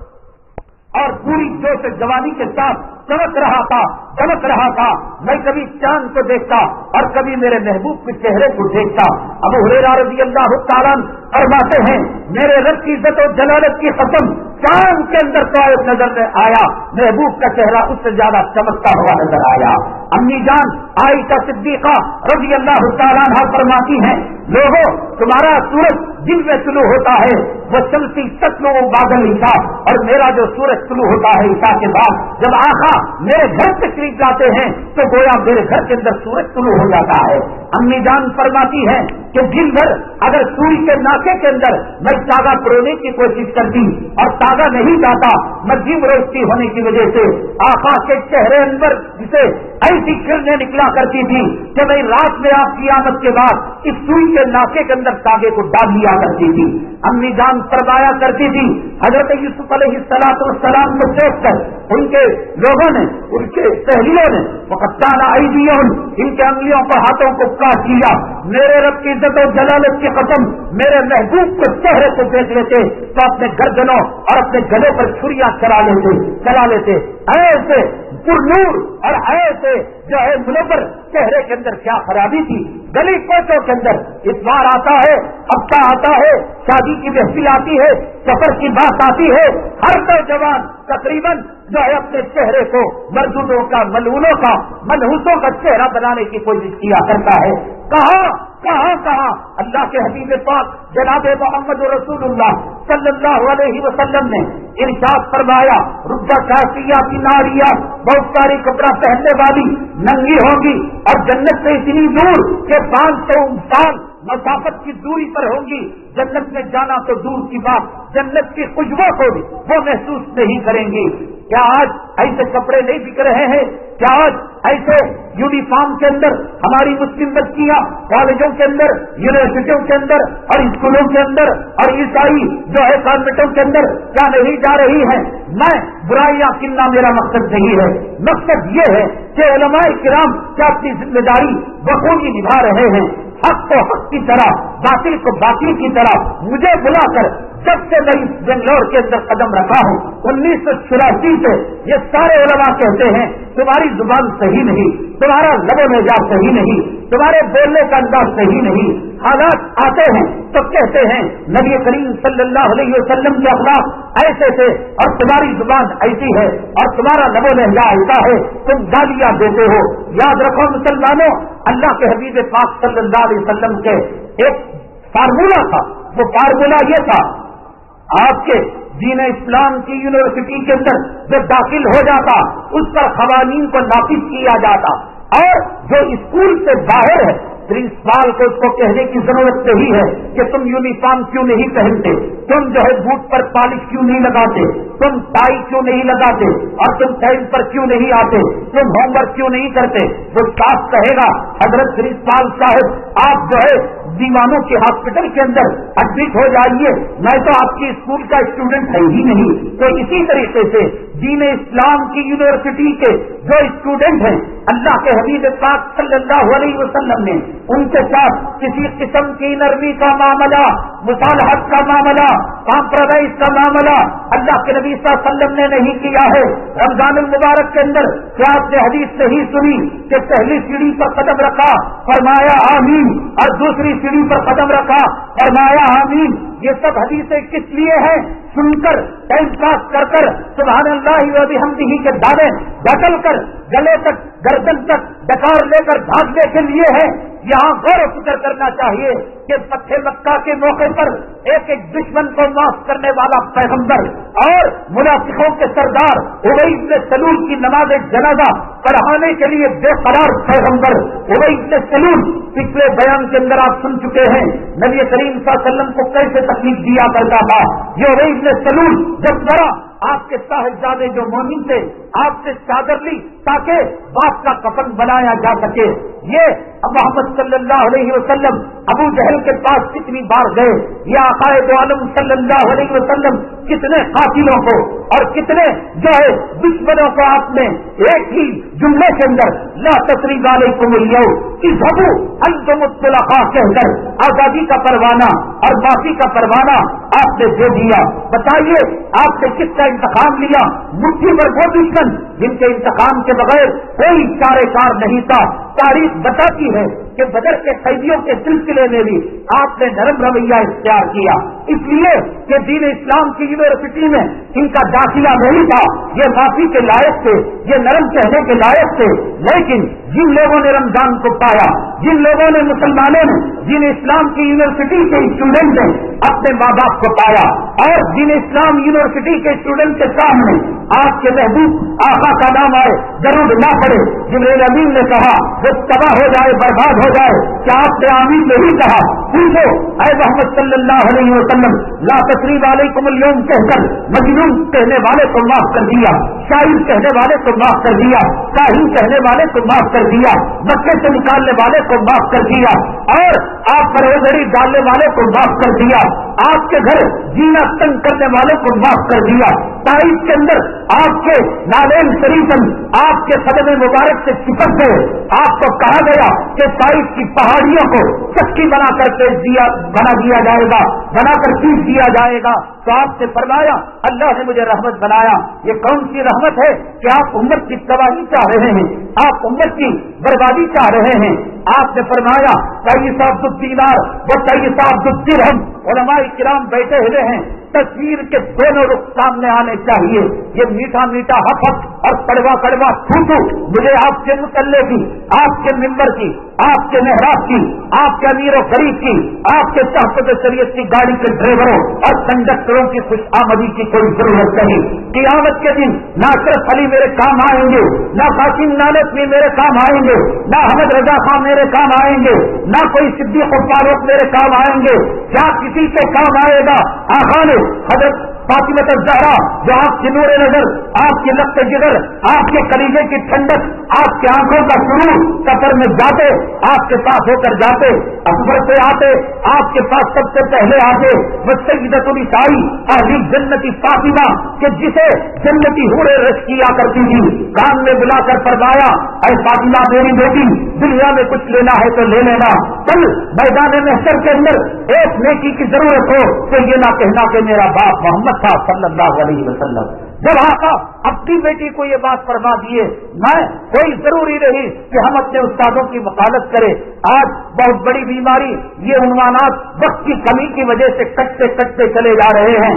اور پوری جوش جوانی کے ساتھ چمک رہا تھا، میں کبھی چاند کو دیکھتا اور کبھی میرے محبوب کے چہرے کو دیکھتا۔ ابو ہریرہ رضی اللہ تعالیٰ فرماتے ہیں میرے رب کی عزت و جلالت کی قسم، چاند کے اندر تو ایک نظر میں آیا، محبوب کا چہرہ اس سے زیادہ چمکتا ہوا نظر آیا۔ امی جان عائشہ صدیقہ رضی اللہ تعالیٰ عنہا فرماتی ہیں لوگوں تمہارا سورج دن میں طلوع ہوتا ہے وہ شمسی تتلو بادل عشاء، اور میرا جو سورج طلوع ہوتا ہے عشاء کے بعد، جب آقا میرے گھر تشریف لاتے ہیں تو گویا میرے گھر کے اندر سورج طلوع ہو جاتا ہے۔ امی جان فرماتی ہے کہ دن بھر اگر سوری کے ناکے کے اندر میں تاغا پرونے کی کوشش کرتی اور تاغا نہیں جاتا، مجھم روشنی ہونے کی وجہ سے آقا کے چہرے اندر جسے ایسی کرنیں نکلا کرتی تھی کہ میں رات میں آپ کی آمد کے بعد اس سوئی کے ناکے کے اندر تاغے کو ڈال لیا کرتی تھی۔ امی جان فرمایا کرتی تھی حضرت یوسف علیہ السلام کو دیکھ کر ان کے لوگوں نے ان کے سہیلیوں نے وقتانا ایدیہم ان کے انگلیوں پر ہاتھوں کو کاٹ لیا. میرے رب کی عزت و جلالت کی قسم میرے محبوب کو چہرے کو دیکھ لیتے تو اپنے گردنوں اور اپنے گلے پر چھریاں چلا لیتے. ایسے پرنور اور ایسے جو ہے منور چہرے کے اندر کیا خرابی تھی. گلی کوچوں کے اندر اتوار آتا ہے, ہفتہ آتا ہے, شادی کی محفل آتی ہے, سفر کی بات آتی ہے, ہر نوجوان تقریباً جو ہے اپنے چہرے کو مردودوں کا, ملعونوں کا, منحوسوں کا چہرہ بنانے کی کوشش کیا کرتا ہے. کہاں اللہ کے حبیب پاک جناب محمد رسول اللہ صلی اللہ علیہ وسلم نے ارشاد فرمایا ربا کاسیہ کی ناریاں بہت ساری کپڑا پہننے والی ننگی ہوگی اور جنت سے اتنی دور کہ 500 سال مسافت کی دوری پر ہوں گی. جنت میں جانا تو دور کی بات, جنت کی خوشبو کو بھی وہ محسوس نہیں کریں گی. کیا آج ایسے کپڑے نہیں بک رہے ہیں؟ کیا آج ایسے یونیفارم کے اندر ہماری مسلم بچیاں کالجوں کے اندر, یونیورسٹیوں کے اندر اور اسکولوں کے اندر اور عیسائی جو ہے کانوینٹوں کے اندر کیا نہیں جا رہی ہیں؟ میں برائیاں کننا میرا مقصد نہیں ہے. مقصد یہ ہے کہ علماء کرام کیا اپنی ذمہ داری بخوبی نبھا رہے ہیں. حق کو حق کی طرح, باطل کو باطل کی طرح. مجھے بلا کر جب سے میں بنگلور کے اندر قدم رکھا ہوں 1984 سے یہ سارے علماء کہتے ہیں تمہاری زبان صحیح نہیں, تمہارا لب و مزاج صحیح نہیں, تمہارے بولنے کا انداز صحیح نہیں. حالات آتے ہیں تو کہتے ہیں نبی کریم صلی اللہ علیہ وسلم کے اخلاق ایسے تھے اور تمہاری زبان ایسی ہے اور تمہارا لب و لہجہ ایسا ہے, تم گالیاں دیتے ہو. یاد رکھو مسلمانوں, اللہ کے حبیب پاک صلی اللہ علیہ وسلم کے ایک فارمولہ تھا. وہ فارمولہ یہ تھا, آپ کے دین اسلام کی یونیورسٹی کے اندر جو داخل ہو جاتا اس پر قوانین کو نافذ کیا جاتا, اور جو اسکول سے باہر ہے پرنسپال کو اس کو کہنے کی ضرورت نہیں ہے کہ تم یونیفارم کیوں نہیں پہنتے, تم جو ہے بوٹ پر پالش کیوں نہیں لگاتے, تم ٹائی کیوں نہیں لگاتے, اور تم ٹائم پر کیوں نہیں آتے, تم ہوم ورک کیوں نہیں کرتے. وہ صاف کہے گا حضرت پرنسپال صاحب آپ جو ہے دیوانوں کے ہاسپٹل کے اندر ایڈمٹ ہو جائیے, میں تو آپ کی اسکول کا اسٹوڈنٹ ہے ہی نہیں. تو اسی طریقے سے دین اسلام کی یونیورسٹی کے جو اسٹوڈنٹ ہیں اللہ کے حبیب پاک صلی اللہ علیہ وسلم نے ان کے ساتھ کسی قسم کی نرمی کا معاملہ, مصالحت کا معاملہ, کمپرومائز کا معاملہ اللہ کے نبی صلی اللہ علیہ وسلم نے نہیں کیا ہے. رمضان المبارک کے اندر کیا آپ نے حدیث نہیں سنی کہ پہلی سیڑھی پر قدم رکھا فرمایا آمین, اور دوسری سیڑھی پر قدم رکھا فرمایا آمین. یہ سب حدیثیں کس لیے ہیں؟ سن کر ٹائم پاس کر سبحان اللہ و بحمدہ کے دعوے ڈکل کر گلے تک گردن تک ڈکار لے کر بھاگنے کے لیے ہے. یہاں غور و فکر کرنا چاہیے کہ فتح مکہ کے موقع پر ایک دشمن کو معاف کرنے والا پیغمبر اور منافقوں کے سردار ابی بن سلول کی نماز جنازہ پڑھانے کے لیے بے قرار پیغمبر ابی بن سلول پچھلے بیان کے اندر آپ سن چکے ہیں نبی کریم صلی اللہ علیہ وسلم کو کیسے تکلیف دیا کرتا تھا. یہ ابی بن سلول جب ذرا آپ کے صاحبزادے جو مومن تھے آپ سے چادر لی تاکہ باپ کا کفن بنایا جا سکے. یہ محمد صلی اللہ علیہ وسلم ابو جہل کے پاس کتنی بار گئے, یا عقائد عالم صلی اللہ علیہ وسلم کتنے قاتلوں کو اور کتنے جو ہے دشمنوں کو آپ نے ایک ہی جملے کے اندر لا تثریب علیکم اليوم اذهبوا انتم الطلقاء کہہ کر آزادی کا پروانہ اور معافی کا پروانہ آپ نے دے دیا. بتائیے آپ نے کس کا انتقام لیا؟ مٹھی پر وہ دشمن جن کے انتقام کے بغیر کوئی چارے کار نہیں تھا. تاریخ بتاتی ہے کہ بدر کے قیدیوں کے سلسلے میں بھی آپ نے نرم رویہ اختیار کیا, اس لیے کہ دین اسلام کی یونیورسٹی میں ان کا داخلہ نہیں تھا. یہ معافی کے لائق تھے, یہ نرم کہنے کے لائق تھے. لیکن جن لوگوں نے رمضان کو پایا, جن لوگوں نے مسلمانوں نے دین اسلام کی یونیورسٹی کے اسٹوڈنٹ نے اپنے ماں باپ کو پایا اور دین اسلام یونیورسٹی کے اسٹوڈنٹ کے سامنے آپ کے محبوب آقا کا نام آئے ضرور نہ پڑے. جبریل امین نے کہا وہ تباہ ہو جائے, برباد ہو جائے, کیا آپ نے آمین نہیں کہا؟ پوچھو اے محمد صلی اللہ علیہ وسلم لا تثریب علیکم اليوم کہہ کر مجنون کہنے والے کو معاف کر دیا, شاعر کہنے والے کو معاف کر دیا, کاہن کہنے والے کو معاف کر دیا, مکے سے نکالنے والے کو معاف کر دیا, اور آپ پروردگاری ڈالنے والے کو معاف کر دیا. آپ کے گھر جینا تنگ کرنے والوں کو معاف کر دیا. طائف کے اندر آپ کے نالین شریفن آپ کے قدم مبارک سے چپک گئے. آپ کو کہا گیا کہ طائف کی پہاڑیوں کو چکی بنا کر پیش دیا جائے گا، بنا کر پیش دیا جائے گا. تو آپ سے فرمایا اللہ نے مجھے رحمت بنایا. یہ کون سی رحمت ہے کہ آپ امت کی تباہی چاہ رہے ہیں، آپ امت کی بربادی چاہ رہے ہیں. آپ نے فرمایا تعیس عبد الدینار و تعیس عبد الدرہم. علماء کرام بیٹھے ہوئے ہیں، تصویر کے دونوں رخ سامنے آنے چاہیے. یہ میٹھا میٹھا حفظ اور کڑوا کڑوا تھوتو مجھے آپ کے مطلع کی، آپ کے ممبر کی، آپ کے محراب کی، آپ کے امیر و غریب کی، آپ کے تحفظ شریعت کی گاڑی کے ڈرائیوروں اور کنڈکٹروں کی خوش آمدی کی کوئی ضرورت نہیں. قیامت کے دن نہ اشرف علی میرے کام آئیں گے، نہ قاسم نانوتوی میرے کام آئیں گے، نہ احمد رضا خان میرے کام آئیں گے، نہ کوئی صدیق و فاروق میرے کام آئیں گے. کیا کسی کے کام آئے گا؟ آقا نے حضرت فاطمہ الزہرا جو آپ کی نور نظر، آپ کی لفظ جگر، آپ کے کلیجے کی ٹھنڈک، آپ کی آنکھوں کا سرور، سفر میں جاتے آپ کے پاس ہو کر جاتے، اکبر سے آتے آپ کے پاس سب سے پہلے آتے وہ سیدۃ النساء اہل جنتی فاطمہ کہ جسے جنتی حوریں رش کیا کرتی تھی، کان میں بلا کر فرمایا اے فاطمہ میری بیٹی، دنیا میں کچھ لینا ہے تو لے لینا، کل میدان محشر کے اندر ایک نیکی کی ضرورت ہو تو یہ نہ کہنا کہ میرا باپ محمد تھا صلی اللہ علیہ وسلم. جب آقا اپنی بیٹی کو یہ بات فرما دیے، میں کوئی ضروری نہیں کہ ہم اپنے استادوں کی وکالت کریں. آج بہت بڑی بیماری یہ عنوانات وقت کی کمی کی وجہ سے کٹتے کٹتے چلے جا رہے ہیں.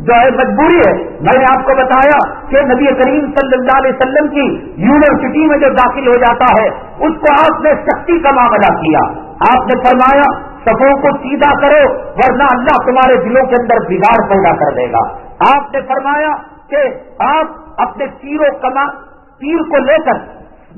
جو ہے مجبوری ہے. میں نے آپ کو بتایا کہ نبی کریم صلی اللہ علیہ وسلم کی یونیورسٹی میں جو داخل ہو جاتا ہے اس کو آپ نے سختی کا معاملہ کیا. آپ نے فرمایا صفوں کو سیدھا کرو ورنہ اللہ تمہارے دلوں کے اندر بگاڑ پیدا کر دے گا. آپ نے فرمایا کہ آپ اپنے تیر کو لے کر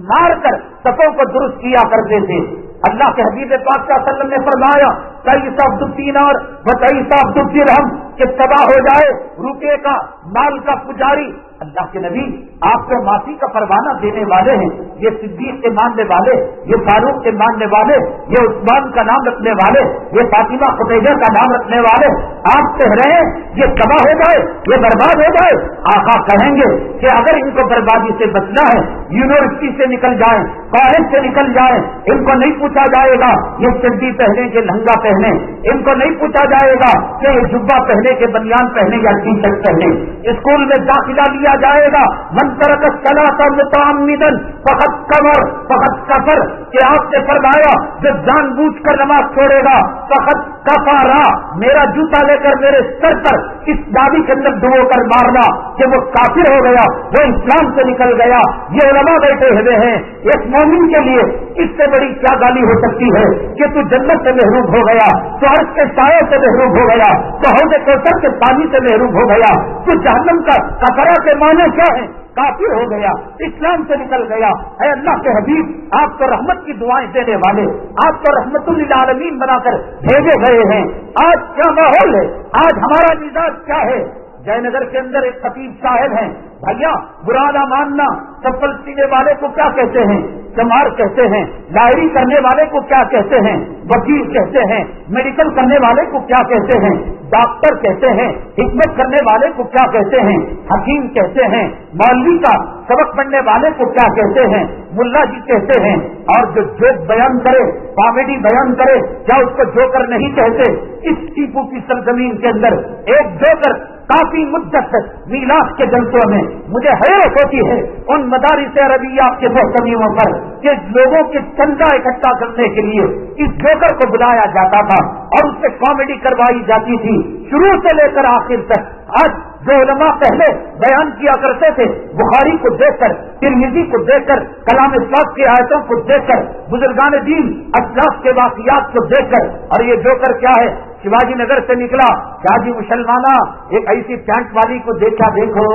مار کر صفوں کو درست کیا کرتے تھے. اللہ کے حبیب پاک صلی اللہ علیہ وسلم نے فرمایا تعیس عبد الدینار و تعیس عبد الدرہم کہ تباہ ہو جائے روپے کا مال کا پجاری. اللہ کے نبی آپ کو معافی کا پروانہ دینے والے ہیں. یہ صدیق کے ماننے والے، یہ فاروق کے ماننے والے، یہ عثمان کا نام رکھنے والے، یہ فاطمہ خدیجہ کا نام رکھنے والے آپ کہہ رہے ہیں یہ تباہ ہو جائے، یہ برباد ہو جائے. آقا کہیں گے کہ اگر ان کو بربادی سے بچنا ہے یونیورسٹی سے نکل جائیں، کالج سے نکل جائیں. ان کو نہیں پوچھا جائے گا یہ چڈی پہنے کہ لہنگا پہنے، ان کو نہیں پوچھا جائے گا کہ یہ جبہ پہنے کہ بنیان پہنے یا ٹی شرٹ پہنے. اسکول میں داخلہ لیا جائے گا من ترک الصلاۃ متعمدا فقد کفر فقد کفر کہ آپ نے فرمایا جو جان بوجھ کر نماز چھوڑے گا فقد کفر. میرا جوتا لے کر میرے سر پر اس دادی کے اندر ڈبو کر مارنا کہ وہ کافر ہو گیا، وہ اسلام سے نکل گیا. یہ علماء بیٹھے ہوئے ہیں. ایک مومن کے لیے اس سے بڑی کیا گالی ہو سکتی ہے کہ تو جنت سے محروم ہو گیا، تو عرش کے سائے سے محروم ہو گیا، تو حوض کوثر کے پانی سے محروم ہو گیا، تو جہنم کا کفرہ کے معنی کیا ہے؟ کافر ہو گیا، اسلام سے نکل گیا. اے اللہ کے حبیب آپ تو رحمت کی دعائیں دینے والے، آپ تو رحمت للعالمین بنا کر بھیجے گئے ہیں. آج کیا ماحول ہے؟ آج ہمارا مزاج کیا ہے؟ جے نگر کے اندر ایک خطیب صاحب ہیں، بھیا برا نہ ماننا، چپل سینے والے کو کیا کہتے ہیں؟ چمار کہتے ہیں. ڈائری کرنے والے کو کیا کہتے ہیں؟ وکیل کہتے ہیں. میڈیکل کرنے والے کو کیا کہتے ہیں؟ ڈاکٹر کہتے ہیں. حکمت کرنے والے کو کیا کہتے ہیں؟ حکیم کہتے ہیں. مولوی کا سبق پڑھنے والے کو کیا کہتے ہیں؟ ملا جی کہتے ہیں. اور جو جوک بیان کرے، کامیڈی بیان کرے، کیا اس کو جوکر نہیں کہتے؟ اس ٹیپو کی سرزمین کے اندر ایک جوکر کافی مدت میلاد کے جلسوں میں مجھے حیرت ہوتی ہے ان مدارس عربیہ کے محتمیوں پر کہ لوگوں کے چندہ اکٹھا کرنے کے لیے اس جوکر کو بلایا جاتا تھا اور اس سے کامیڈی کروائی جاتی تھی شروع سے لے کر آخر تک. آج جو علماء پہلے بیان کیا کرتے تھے بخاری کو دیکھ کر، ترمذی کو دیکھ کر، کلام پاک کی آیتوں کو دیکھ کر، بزرگان دین اسلاف کے واقعات کو دیکھ کر، اور یہ جوکر کیا ہے؟ شیواجی نگر سے نکلا، کیا جی مسلمانہ ایک ایسی پینٹ والی کو دیکھا، دیکھو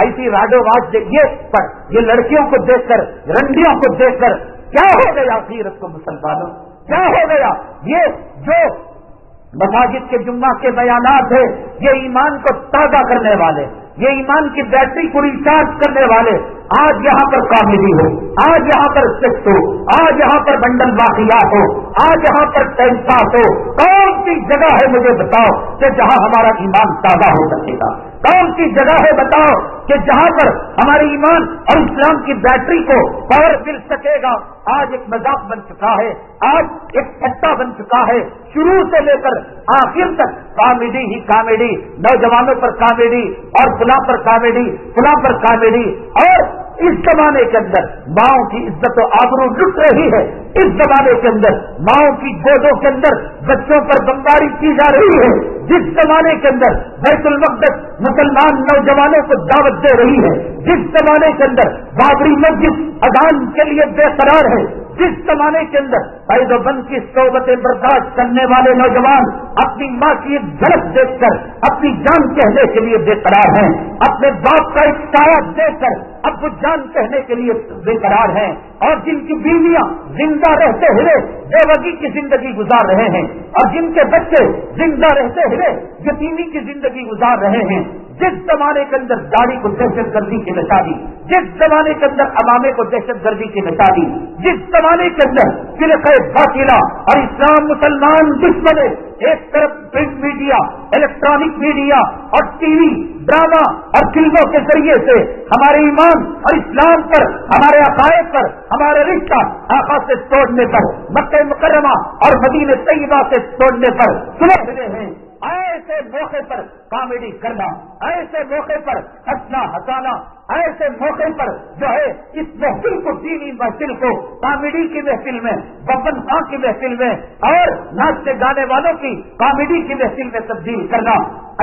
ایسی راڈو واج دیکھیے، پر یہ لڑکیوں کو دیکھ کر، رنڈیوں کو دیکھ کر کیا ہو گیا سیرت کو مسلمانوں؟ کیا ہو گیا؟ یہ جو مساجد کے جمعہ کے بیانات ہیں یہ ایمان کو تازہ کرنے والے، یہ ایمان کی بیٹری کو ریچارج کرنے والے، آج یہاں پر کامیڈی ہو، آج یہاں پر سیکس ہو، آج یہاں پر بنڈل واقعات ہو، آج یہاں پر ٹائم پاس ہو. کون کون سی جگہ ہے مجھے بتاؤ کہ جہاں ہمارا ایمان تازہ ہو سکے گا؟ کون سی جگہ ہے بتاؤ کہ جہاں پر ہمارے ایمان اور اسلام کی بیٹری کو پاور مل سکے گا؟ آج ایک مذاق بن چکا ہے، آج ایک ٹھٹا بن چکا ہے، شروع سے لے کر آخر تک کامیڈی ہی کامیڈی، نوجوانوں پر کامیڈی اور فلاں پر کامیڈی، فلاں پر کامیڈی۔ اور اس زمانے کے اندر ماؤں کی عزت و آبرو لٹ رہی ہے، اس زمانے کے اندر ماؤں کی گودوں کے اندر بچوں پر بمباری کی جا رہی ہے، جس زمانے کے اندر بیت المقدس مسلمان نوجوانوں کو دعوت دے رہی ہے، جس زمانے کے اندر بابری مسجد اذان کے لیے بے قرار ہے، جس زمانے کے اندر قید و بند کی صحبتیں برداشت کرنے والے نوجوان اپنی ماں کی ایک جھلک دیکھ کر اپنی جان کہنے کے لیے بے قرار ہیں، اپنے باپ کا ایک سایہ دیکھ کر اب وہ جان کہنے کے لیے بے قرار ہیں، اور جن کی بیویاں زندہ رہتے ہوئے بے وگی کی زندگی گزار رہے ہیں، اور جن کے بچے زندہ رہتے ہوئے یتیمی کی زندگی گزار رہے ہیں، جس زمانے کے اندر داڑھی کو دہشت گردی کی نشا دی، جس زمانے کے اندر امامے کو دہشت گردی کی نشا دی، جس زمانے کے اندر فرقہ باطلہ اور اسلام مسلمان دشمن، ایک طرف پرنٹ میڈیا، الیکٹرانک میڈیا اور ٹی وی، ڈرامہ اور فلموں کے ذریعے سے ہمارے ایمان اور اسلام پر، ہمارے عقائد پر، ہمارے رشتہ آقا سے توڑنے پر، مکہ مکرمہ اور مدینہ طیبہ سے توڑنے پر سنے ہوئے ہیں۔ ایسے موقع پر کامیڈی کرنا، ایسے موقع پر ہنسنا ہنسانا، ایسے موقع پر جو ہے اس محفل کو، دینی محفل کو کامیڈی کی محفل میں، ببن خاں کی محفل میں اور ناچنے گانے والوں کی کامیڈی کی محفل میں تبدیل کرنا۔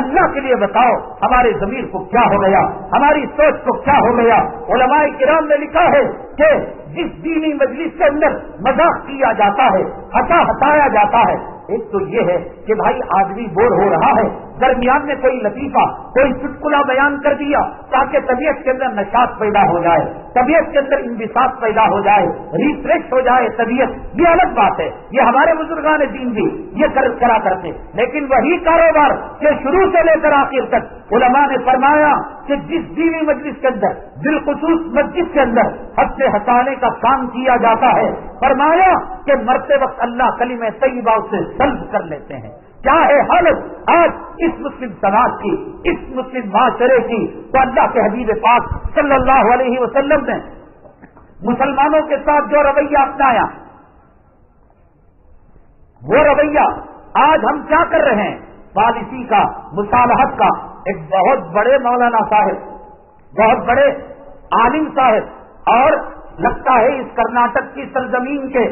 اللہ کے لیے بتاؤ ہمارے ضمیر کو کیا ہو گیا، ہماری سوچ کو کیا ہو گیا؟ علماء کرام نے لکھا ہے کہ جس دینی مجلس کے اندر مذاق کیا جاتا ہے، ہنسایا جاتا ہے، ایک تو یہ ہے کہ بھائی آدمی بور ہو رہا ہے، درمیان میں کوئی لطیفہ، کوئی چٹکلا بیان کر دیا تاکہ طبیعت کے اندر نشاط پیدا ہو جائے، طبیعت کے اندر انبساط پیدا ہو جائے، ریفریش ہو جائے طبیعت، یہ الگ بات ہے، یہ ہمارے بزرگان دین بھی یہ کرا کرتے۔ لیکن وہی کاروبار کہ شروع سے لے کر آخر تک علماء نے فرمایا کہ جس دینی مجلس کے اندر، بالخصوص مسجد کے اندر ہنسنے ہنسانے کا کام کیا جاتا ہے، فرمایا کہ مرتے وقت اللہ کلمہ طیبہ سے سلب کر لیتے ہیں۔ کیا ہے حالت آج اس مسلم سماج کی، اس مسلم معاشرے کی؟ تو اللہ کے حبیب پاک صلی اللہ علیہ وسلم نے مسلمانوں کے ساتھ جو رویہ اپنایا، وہ رویہ آج ہم کیا کر رہے ہیں؟ پالیسی کا، مصالحت کا۔ ایک بہت بڑے مولانا صاحب، بہت بڑے عالم صاحب، اور لگتا ہے اس کرناٹک کی سرزمین کے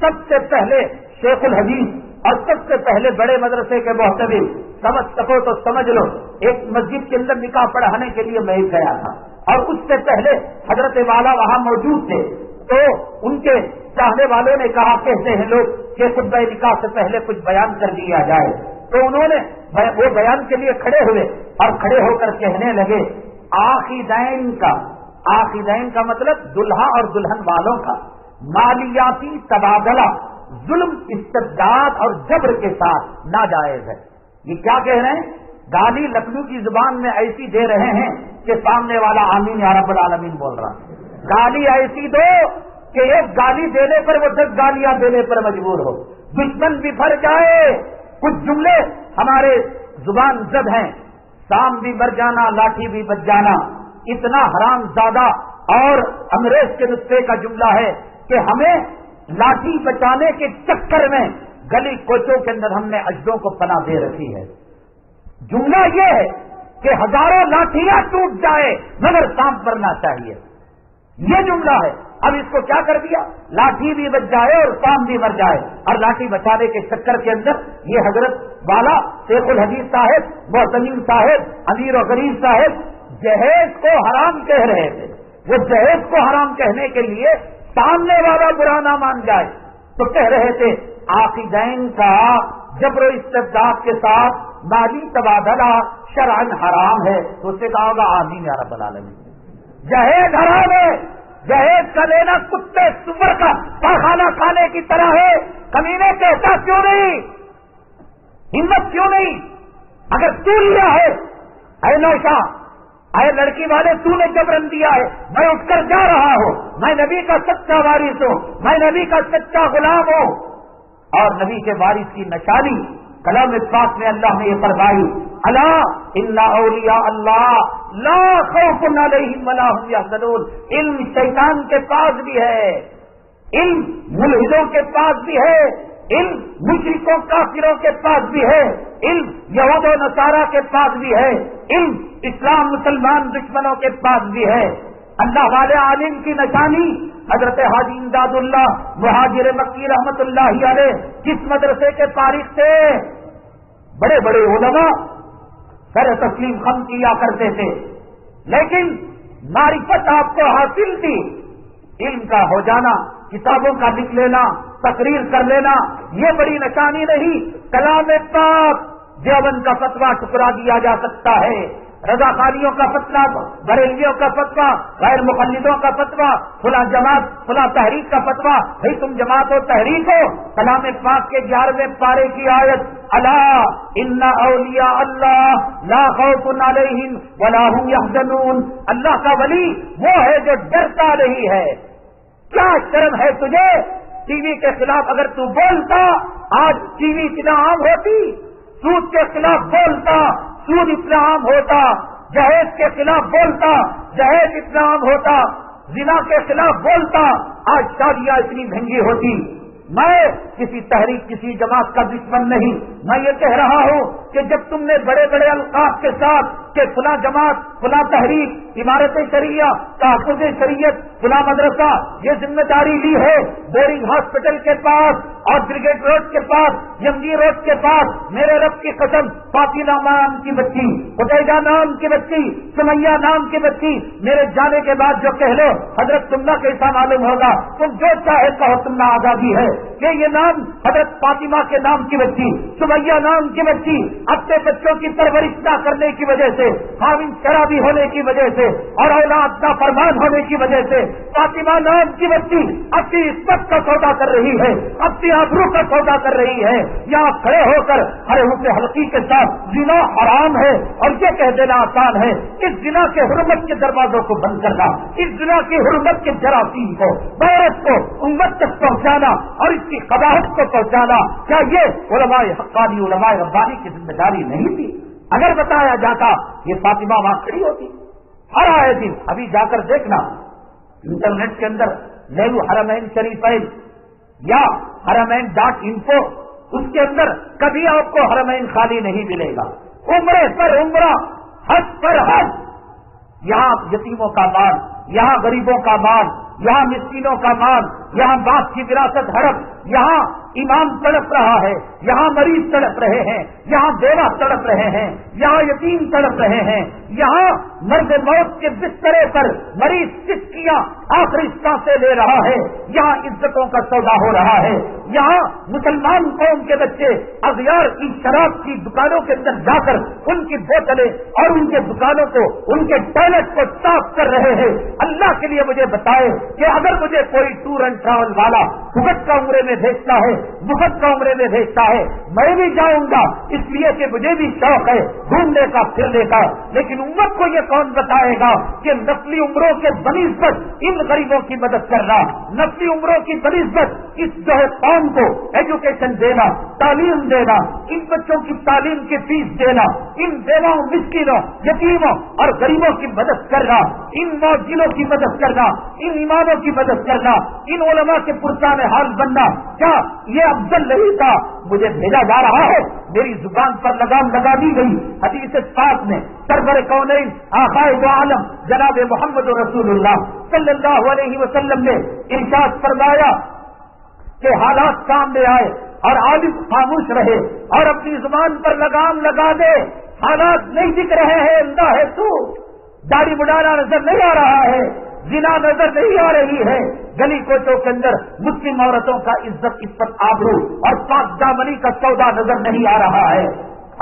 سب سے پہلے شیخ الحدیث اور سب سے پہلے بڑے مدرسے کے محتوی، سمجھ سکو تو سمجھ لو، ایک مسجد کے اندر نکاح پڑھانے کے لیے میں گیا تھا، اور اس سے پہلے حضرت والا وہاں موجود تھے، تو ان کے چاہنے والوں نے کہا، کہتے ہیں لوگ کہ خطبہ نکاح سے پہلے کچھ بیان کر دیا جائے، تو انہوں نے وہ بیان کے لیے کھڑے ہوئے اور کھڑے ہو کر کہنے لگے، عاقدین کا مطلب دلہا اور دلہن والوں کا مالیاتی تبادلہ ظلم، استبداد اور جبر کے ساتھ ناجائز ہے۔ یہ کیا کہہ رہے ہیں؟ گالی لکھنؤ کی زبان میں ایسی دے رہے ہیں کہ سامنے والا آمین یا رب العالمین بول رہا ہے۔ گالی ایسی دو کہ ایک گالی دینے پر وہ 10 گالیاں دینے پر مجبور ہو، دشمن بفر جائے۔ کچھ جملے ہمارے زبان زد ہیں، سام بھی مر جانا، لاٹھی بھی بچ جانا، اتنا حرام زادہ اور انگریز کے نسخے کا جملہ ہے کہ ہمیں لاٹھی بچانے کے چکر میں گلی کوچوں کے اندر ہم نے اجدوں کو پناہ دے رکھی ہے۔ جملہ یہ ہے کہ ہزاروں لاٹھیاں ٹوٹ جائے مگر سانپ مرنا چاہیے، یہ جملہ ہے۔ اب اس کو کیا کر دیا؟ لاٹھی بھی بچ جائے اور سانپ بھی مر جائے، اور لاٹھی بچانے کے چکر کے اندر یہ حضرت والا شیخ الحدیث صاحب، محتمین صاحب، امیر و غریب صاحب جہیز کو حرام کہہ رہے تھے۔ وہ جہیز کو حرام کہنے کے لیے سامنے والا برا نہ مان جائے تو کہہ رہے تھے عاقدین کا جبر و استبداد کے ساتھ مالی تبادلہ شرعاً حرام ہے، تو اس سے کہا ہوگا آمین یا رب العالمین۔ جہیز حرام ہے، جہیز کا لینا کتے سور کا پاخانہ کھانے کی طرح ہے۔ کمینے کہتا کیوں نہیں؟ ہمت کیوں نہیں؟ اگر تو لیا ہے، اے نوشا، اے لڑکی والے، تو نے جبرن دیا ہے، میں اٹھ کر جا رہا ہوں، میں نبی کا سچا وارث ہوں، میں نبی کا سچا غلام ہوں، اور نبی کے وارث کی نشانی کلام پاک میں اللہ نے یہ فرمائی الا ان اولیاء اللہ لا خوف علیہم ولا هم یحزنون. علم شیطان کے پاس بھی ہے, علم ملحدوں کے پاس بھی ہے, علم مشرکوں کافروں کے پاس بھی ہے, علم یہود و نصارہ کے پاس بھی ہے, علم اسلام مسلمان دشمنوں کے پاس بھی ہے. اللہ والے عالم کی نشانی حضرت حاجی امداد اللہ مہاجر مکی رحمت اللہ علیہ کس مدرسے کے تاریخ تھے؟ بڑے بڑے علماء سر تسلیم خم کیا کرتے تھے, لیکن معرفت آپ کو حاصل تھی. علم کا ہو جانا, کتابوں کا لکھ لینا, تقریر کر لینا, یہ بڑی نشانی نہیں. کلام پاک دیوبند کا فتویٰ ٹکرا دیا جا سکتا ہے, رضا خالیوں کا فتویٰ, بریلویوں کا فتویٰ, غیر مقلدوں کا فتویٰ, فلاں جماعت فلاں تحریک کا فتویٰ. بھائی تم جماعت ہو تحریک ہو, کلام پاک کے 11ویں پارے کی آیت الا ان اولیاء اللہ لا خوف علیہم ولا هم یحزنون. اللہ کا ولی وہ ہے جو ڈرتا نہیں ہے. کیا شرم ہے تجھے؟ ٹی وی کے خلاف اگر تو بولتا, آج ٹی وی اتنا عام ہوتی. سود کے خلاف بولتا, سود اتنا عام ہوتا. جہیز کے خلاف بولتا, جہیز اتنا عام ہوتا. زنا کے خلاف بولتا, آج شادیاں اتنی مہنگی ہوتی. میں کسی تحریک کسی جماعت کا دشمن نہیں. میں یہ کہہ رہا ہوں کہ جب تم نے بڑے بڑے القاب کے ساتھ کہ فلاں جماعت فلاں تحریک, عمارت شریعہ, تحفظ شریعت, فلاں مدرسہ, یہ ذمہ داری لی ہے بورنگ ہاسپٹل کے پاس اور بریگیڈ روڈ کے پاس, یمگی روڈ کے پاس, میرے رب کی قسم فاطمہ نام کی بچی, خدیجہ نام کی بچی, سمیہ نام کی بچی, میرے جانے کے بعد جو کہہ لو حضرت تمنا کیسا معلوم ہوگا, تم جو چاہے کہو تمنا آزادی ہے کہ یہ نام حضرت فاطمہ کے نام کی بچی, سمیہ نام کی بچی اپنے بچوں کی پرورش نہ کرنے کی وجہ سے, خاوند شرابی ہونے کی وجہ سے اور اولاد نافرمان ہونے کی وجہ سے, فاطمہ نام کی بچی اپنی عزت کا سودا کر رہی ہے, اپنی آبرو کا سودا کر رہی ہے. یہاں کھڑے ہو کر ہر حسن حلقی کے ساتھ زنا حرام ہے اور یہ کہہ دینا آسان ہے. اس زنا کے حرمت کے دروازوں کو بند کرنا, اس زنا کی حرمت کے جراثیم کو, وائرس کو امت تک پہنچانا اور اس کی قباحت کو پہنچانا, کیا یہ علماء حقانی علماء ربانی کی ذمہ داری نہیں تھی؟ اگر بتایا جاتا یہ فاطمہ وہاں کھڑی ہوتی. ہر آئے دن ابھی جا کر دیکھنا انٹرنیٹ کے اندر نیرو حرمین شریفین یا حرمین.info, اس کے اندر کبھی آپ کو حرمین خالی نہیں ملے گا. عمرے پر عمرہ, حج پر حج. یہاں یتیموں کا مال, یہاں غریبوں کا مال, یہاں مسکینوں کا مال, یہاں باپ کی وراثت ہڑپ, یہاں امام تڑپ رہا ہے, یہاں مریض تڑپ رہے ہیں, یہاں بیوہ تڑپ رہے ہیں, یہاں یتیم تڑپ رہے ہیں, یہاں مرد موت کے بسترے پر مریض چٹکیاں آخری سانسیں لے رہا ہے, یہاں عزتوں کا سودا ہو رہا ہے, یہاں مسلمان قوم کے بچے اغیار کی شراب کی دکانوں کے اندر جا کر ان کی بوتلیں اور ان کے دکانوں کو, ان کے ٹوائلٹ کو صاف کر رہے ہیں. اللہ کے لیے مجھے بتائے کہ اگر مجھے کوئی ٹور اینڈ ٹریول والا بھگت کا عمرے میں بھیجتا ہے, بھگت کا عمرے میں بھیجتا ہے, میں بھی جاؤں گا اس لیے کہ مجھے بھی شوق ہے گھومنے کا پھرنے کا. لیکن امت کو یہ کون بتائے گا کہ نسلی عمروں کے بنسبت ان غریبوں کی مدد کرنا, نسلی عمروں کی بنسبت اس جو ہے قوم کو ایجوکیشن دینا, تعلیم دینا, ان بچوں کی تعلیم کی فیس دینا, ان بیواؤں, مسکینوں, یتیموں اور غریبوں کی مدد کرنا, ان موجودوں کی مدد کرنا, ان اماموں کی مدد کرنا, ان علماء کے پرسان حال بننا, کیا یہ افضل نہیں تھا؟ مجھے بھیجا جا رہا ہے, میری زبان پر لگام لگا دی گئی. حدیث پاک میں سرور کونین آقائے دو عالم جناب محمد رسول اللہ صلی اللہ علیہ وسلم نے ارشاد فرمایا کہ حالات سامنے آئے اور عالم خاموش رہے اور اپنی زبان پر لگام لگا دے. حالات نہیں دکھ رہے ہیں, اندھا ہے تو, داڑھی بڑھانا نظر نہیں آ رہا ہے, زنا نظر نہیں آ رہی ہے, گلی کوچوں کے اندر مسلم عورتوں کا عزت, عزت آبرو اور پاک دامنی کا سودا نظر نہیں آ رہا ہے,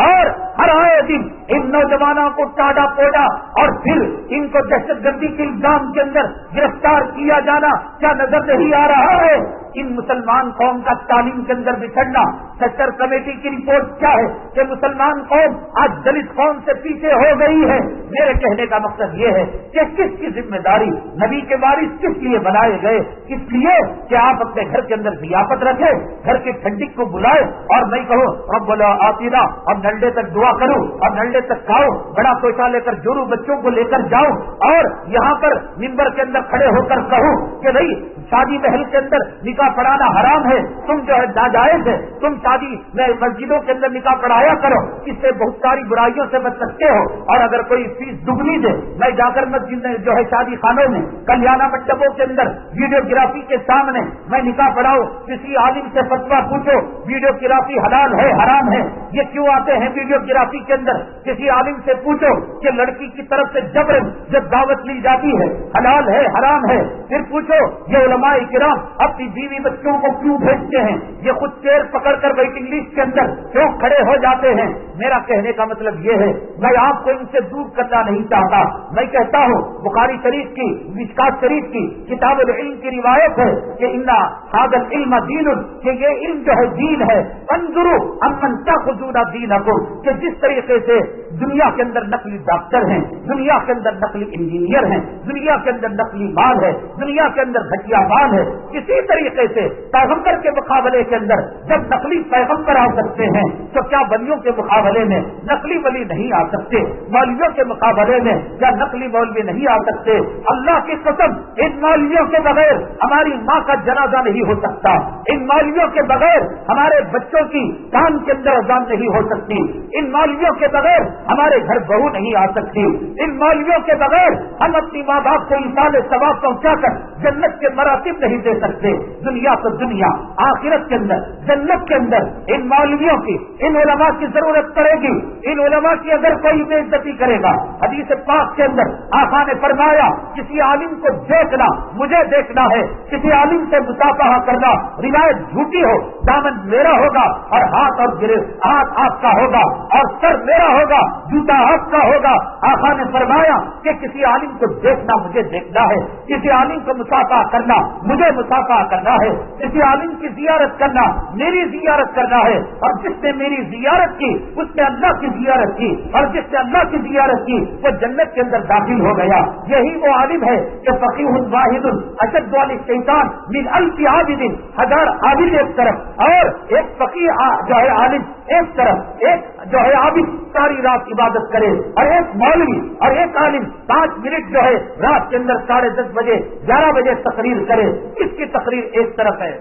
اور ہر آئے دن ان نوجوانوں کو ٹاڈا پوڈا اور پھر ان کو دہشت گردی کے الزام کے اندر گرفتار کیا جانا کیا نظر نہیں آ رہا ہے؟ ان مسلمان قوم کا تعلیم کے اندر بچھڑنا، سیکٹر کمیٹی کی رپورٹ کیا ہے کہ مسلمان قوم آج دلت قوم سے پیچھے ہو گئی ہے۔ میرے کہنے کا مقصد یہ ہے کہ کس کی ذمہ داری نبی کے وارث کس لیے بنائے گئے؟ اس لیے کہ آپ اپنے گھر کے اندر ضیافت رکھے، گھر کے ٹھنڈک کو بلائے اور میں کہوں ربنا آتینا اور نلڈے تک دعا کروں اور نلڈے تک کھاؤ، بڑا کوشا لے کر جورو بچوں کو لے کر جاؤ اور یہاں پر منبر کے اندر کھڑے ہو کر کہوں کہ بھائی شادی محل کے اندر نکاح پڑھانا حرام ہے، تم جو ہے ناجائز ہے، تم شادی میں مسجدوں کے اندر نکاح پڑھایا کرو، اس سے بہت ساری برائیوں سے بچ سکتے ہو، اور اگر کوئی فیس دگنی دے میں جا کر مسجد میں جو ہے شادی خانوں میں کلیانہ منڈپوں کے اندر ویڈیوگرافی کے سامنے میں نکاح پڑھاؤ، کسی عالم سے فتویٰ پوچھو ویڈیوگرافی حلال ہے حرام ہے، یہ کیوں آتے ہیں ویڈیوگرافی کے اندر؟ کسی عالم سے پوچھو کہ لڑکی کی طرف سے جبر جب دعوت لی جاتی ہے حلال ہے حرام ہے، پھر پوچھو یہ علماء کرام اپنی بیوی بچوں کو کیوں بھیجتے ہیں، یہ خود چیئر پکڑ کر ویٹنگ لسٹ کے اندر کیوں کھڑے ہو جاتے ہیں؟ میرا کہنے کا مطلب یہ ہے میں آپ کو ان سے دور کرنا نہیں چاہتا، میں کہتا ہوں بخاری شریف کی مشکات شریف کی کتاب العلم کی روایت ہے کہ انا ھذا العلم دین، کہ یہ علم جو ہے دین ہے، انظروا امن تاخذون دینکم، کہ جس طریقے سے دنیا کے اندر نقلی ڈاکٹر ہیں، دنیا کے اندر نقلی انجینئر ہیں، دنیا کے اندر نقلی مال ہے، دنیا کے اندر گھٹیا مال ہے، اسی طریقے سے پیغمبر کے مقابلے کے اندر جب نقلی پیغمبر آ سکتے ہیں تو کیا ولیوں کے مقابلے میں نقلی ولی نہیں آ سکتے؟ مولویوں کے مقابلے میں کیا نقلی مولوی نہیں آ سکتے؟ اللہ کی قسم ان مولویوں کے بغیر ہماری ماں کا جنازہ نہیں ہو سکتا، ان مولویوں کے بغیر ہمارے بچوں کی کان کے اندر اذان نہیں ہو سکتی، ان مولویوں کے بغیر ہمارے گھر بہو نہیں آ سکتی، ان مولویوں کے بغیر ہم اپنی ماں باپ کو ایصال ثواب پہنچا کر جنت کے مراتب نہیں دے سکتے۔ دنیا تو دنیا، آخرت کے اندر جنت کے اندر ان مولویوں کی ان علماء کی ضرورت پڑے گی۔ ان علماء کی اگر کوئی بے عزتی کرے گا، حدیث پاک کے اندر آقا نے فرمایا کسی عالم کو دیکھنا مجھے دیکھنا ہے، کسی عالم سے مصافحہ کرنا روایت جھوٹی ہو، دامن میرا ہوگا اور ہاتھ آپ کا ہوگا اور سر میرا ہوگا، جوتا آپ کا ہوگا۔ آقا نے فرمایا کہ کسی عالم کو دیکھنا مجھے دیکھنا ہے، کسی عالم کو مصافحہ کرنا مجھے مصافحہ کرنا ہے، کسی عالم کی زیارت کرنا میری زیارت کرنا ہے، اور جس نے میری زیارت کی اس نے اللہ کی زیارت کی، اور جس نے اللہ کی زیارت کی وہ جنت کے اندر داخل ہو گیا۔ یہی وہ عالم ہے کہ فقیہ واحد اشد الشیطان من الف عابد، ہزار عابد ایک طرف اور ایک فقیہ جو ہے عالم ایک طرف، ایک جو ہے عابد ساری رات عبادت کرے، اور ایک مولوی اور ایک عالم 5 منٹ جو ہے رات کے اندر 10:30 بجے 11 بجے تقریر کرے، اس کی تقریر ایک طرف ہے۔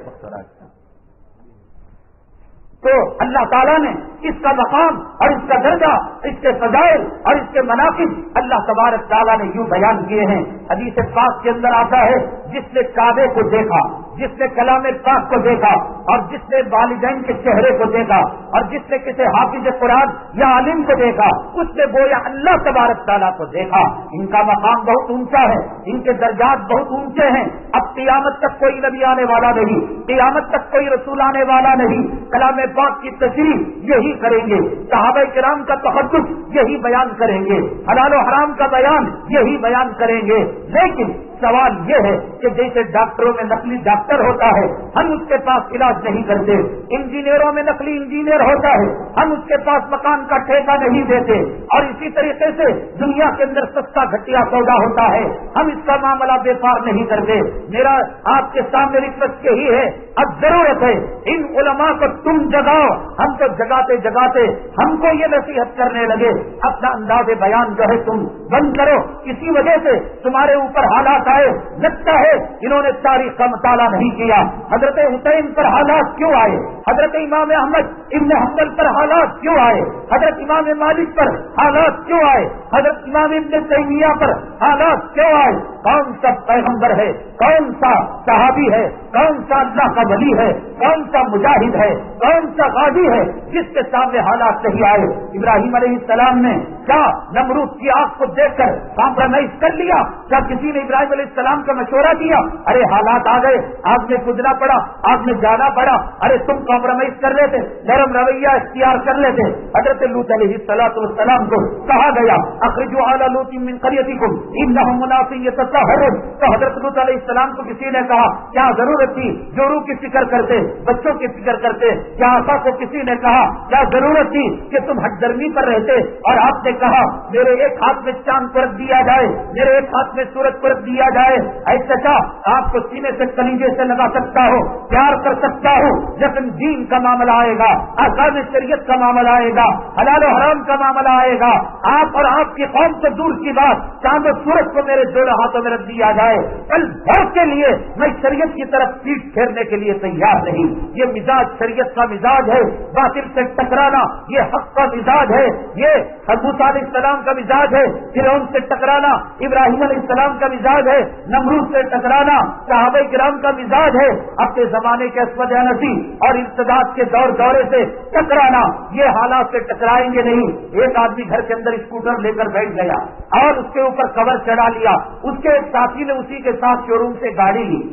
تو اللہ تعالیٰ نے اس کا مقام اور اس کا درجہ، اس کے فضائل اور اس کے مناقب اللہ تبارک تعالیٰ نے یوں بیان کیے ہیں۔ حدیث پاک کے اندر آتا ہے جس نے کعبے کو دیکھا، جس نے کلام پاک کو دیکھا، اور جس نے والدین کے چہرے کو دیکھا، اور جس نے کسی حافظ قرآن یا عالم کو دیکھا، اس نے گویا اللہ تبارک تعالیٰ کو دیکھا۔ ان کا مقام بہت اونچا ہے، ان کے درجات بہت اونچے ہیں۔ اب قیامت تک کوئی نبی آنے والا نہیں، قیامت تک کوئی رسول آنے والا نہیں، کلام پاک کی تشریح یہی کریں گے، صحابہ کرام کا تحدث یہی بیان کریں گے، حلال و حرام کا بیان یہی بیان کریں گے۔ لیکن سوال یہ ہے کہ جیسے ڈاکٹروں میں نقلی ڈاکٹر ہوتا ہے ہم اس کے پاس علاج نہیں کرتے، انجینئروں میں نقلی انجینئر ہوتا ہے ہم اس کے پاس مکان کا ٹھیکہ نہیں دیتے، اور اسی طریقے سے دنیا کے اندر سستا گھٹیا سودا ہوتا ہے ہم اس کا معاملہ بیکار نہیں کرتے۔ میرا آپ کے سامنے ریکویسٹ یہی ہے، اب ضرورت ہے ان علماء کو تم جگاؤ، ہم تو جگاتے جگاتے ہم کو یہ نصیحت کرنے لگے اپنا انداز بیان جو ہے تم بند کرو، اسی وجہ سے تمہارے اوپر حالات آئے۔ لگتا ہے انہوں نے تاریخ کا مطالعہ نہیں کیا۔ حضرت حسین پر حالات کیوں آئے؟ حضرت امام احمد ابن حنبل پر حالات کیوں آئے؟ حضرت امام مالک پر حالات کیوں آئے؟ حضرت امام ابن تیمیہ پر حالات کیوں آئے؟ کون سا پیغمبر ہے، کون سا صحابی ہے، کون سا اللہ کا ولی ہے، کون سا مجاہد ہے، کون سا غازی ہے جس کے سامنے حالات نہیں آئے؟ ابراہیم علیہ السلام نے کیا نمرود کی آنکھ کو دیکھ کر کمپرومائز کر لیا؟ کیا کسی نے ابراہیم علیہ السلام کا مشورہ کیا، ارے حالات آ گئے، آپ نے کودنا پڑا، آپ نے جانا پڑا، ارے تم کمپرومائز کر لیتے، نرم رویہ اختیار کر لیتے۔ حضرت لوط علیہ السلام کو کہا گیا اخرجوا آل لوط من قریتکم انہم اناس یتطہرون، تو حضرت لوط علیہ السلام کو کسی نے کہا کیا ضرورت تھی جوڑوں کی فکر کرتے، بچوں کی فکر کرتے، کیا آقا کو کسی نے کہا کیا ضرورت تھی کہ تم ہٹ درمی پر رہتے، اور آپ نے کہا میرے ایک ہاتھ میں چاند پر رکھ دیا جائے، میرے ایک ہاتھ میں سورج پر رکھ دیا جائے، اے چچا آپ کو سینے سے کلیجے سے لگا سکتا ہو، پیار کر سکتا ہو، لیکن دین کا معاملہ آئے گا، احکام شریعت کا معاملہ آئے گا، حلال و حرام کا معاملہ آئے گا، آپ اور آپ کی قوم سے دور کی بات، چاند و سورج کو میرے دونوں ہاتھوں میں رکھ دیا جائے، کل بھر کے لیے میں شریعت کی طرف پیٹ پھیرنے کے لیے تیار نہیں۔ یہ مزاج شریعت کا مزاج ہے، باطل سے ٹکرانا یہ حق کا مزاج ہے، یہ موسیٰ علیہ السلام کا مزاج ہے، فرعون سے ٹکرانا ابراہیم علیہ السلام کا مزاج ہے، نمرود سے ٹکرانا صحابہ کرام کا مزاج ہے، اپنے زمانے کے اسود انسی اور ارتداد کے دورے سے ٹکرانا، یہ حالات سے ٹکرائیں گے نہیں۔ ایک آدمی گھر کے اندر اسکوٹر لے کر بیٹھ گیا اور اس کے اوپر کور چڑھا لیا، اس کے ایک ساتھی نے اسی کے ساتھ شو روم سے گاڑی لی،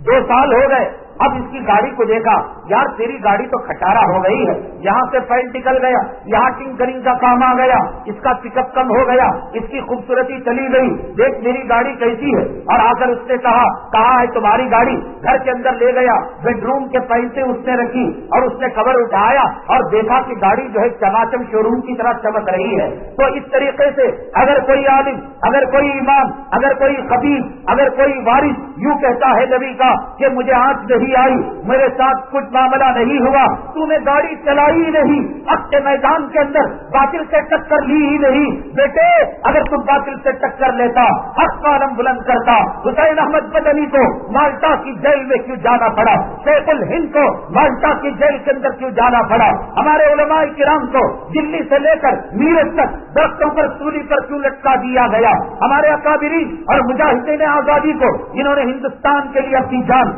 2 سال ہو گئے، اب اس کی گاڑی کو دیکھا، یار تیری گاڑی تو کھٹارا ہو گئی ہے، یہاں سے پینٹ نکل گیا، یہاں ٹنکرنگ کا کام آ گیا، اس کا پک اپ کم ہو گیا، اس کی خوبصورتی چلی گئی، دیکھ میری گاڑی کیسی ہے، اور آ کر اس نے کہا ہے تمہاری گاڑی، گھر کے اندر لے گیا، بیڈ روم کے پینٹیں اس نے رکھی اور اس نے کور اٹھایا اور دیکھا کہ گاڑی جو ہے چماچم شو روم کی طرح چمک رہی ہے۔ تو اس طریقے سے اگر کوئی عالم، اگر کوئی امام، اگر کوئی خبیث، اگر کوئی وارث یوں کہتا ہے نبی کا کہ مجھے آنچ نہیں آئی، میرے ساتھ کچھ معاملہ نہیں ہوا، تو نے گاڑی چلائی ہی نہیں، حق کے میدان کے اندر باطل سے ٹکر لی ہی نہیں، بیٹے اگر تم باطل سے ٹکر لیتا، حق کا علم بلند کرتا، حسین احمد مدنی کو مالٹا کی جیل میں کیوں جانا پڑا، شیخ الہند کو مالٹا کی جیل کے اندر کیوں جانا پڑا، ہمارے علماء کرام کو دلی سے لے کر میرٹھ تک درختوں پر سولی پر کیوں لٹکا دیا گیا، ہمارے اکابرین اور مجاہدین آزادی کو جنہوں نے ہندوستان کے لیے اپنی جان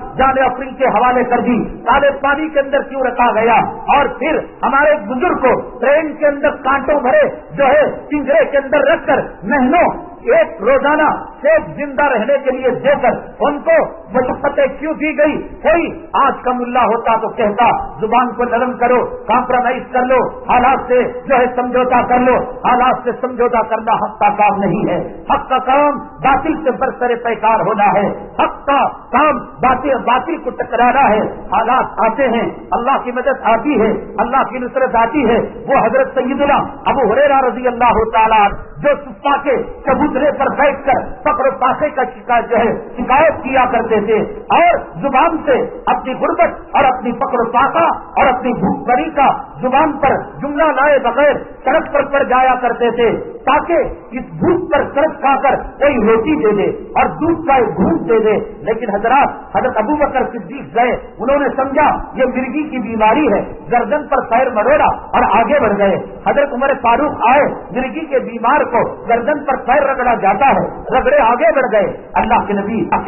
افرین کے حوالے کر دی، کالے پانی کے اندر کیوں رکھا گیا، اور پھر ہمارے بزرگ کو ٹرین کے اندر کانٹوں بھرے جو ہے پنجرے کے اندر رکھ کر مہینوں ایک روزانہ صرف زندہ رہنے کے لیے دے کر ان کو مشقتیں کیوں دی گئی۔ کوئی آج کا ملا ہوتا تو کہتا زبان کو نرم کرو، کمپرومائز کر لو، حالات سے جو ہے سمجھوتا کر لو، حالات سے سمجھوتا کرنا حق کا کام نہیں ہے، حق کا کام باطل سے برسر پیکار ہونا ہے، حق کا کام باطل کو ٹکرانا ہے۔ حالات آتے ہیں، اللہ کی مدد آتی ہے، اللہ کی نصرت آتی ہے۔ وہ حضرت سیدنا ابو ہریرہ رضی اللہ تعالیٰ جو صفا کے چبوترے پر بیٹھ کر فقر و پاسے کا شکایت کیا کرتے تھے اور زبان سے اپنی غربت اور اپنی فقر و پاسا اور اپنی بھوک بری کا زبان پر جملہ لائے بغیر سڑک پر جایا کرتے تھے تاکہ اس بھوک پر سڑک کھا کر کوئی روٹی دے دے اور دودھ کا ایک گھونٹ دے دے۔ لیکن حضرت ابو بکر صدیق گئے، انہوں نے سمجھا یہ مرگی کی بیماری ہے، گردن پر پیر مروڑا اور آگے بڑھ گئے۔ حضرت عمر فاروق آئے، مرگی کے بیمار کو گردن پر پیر رگڑا جاتا ہے، رگڑے آگے بڑھ گئے۔ اللہ کے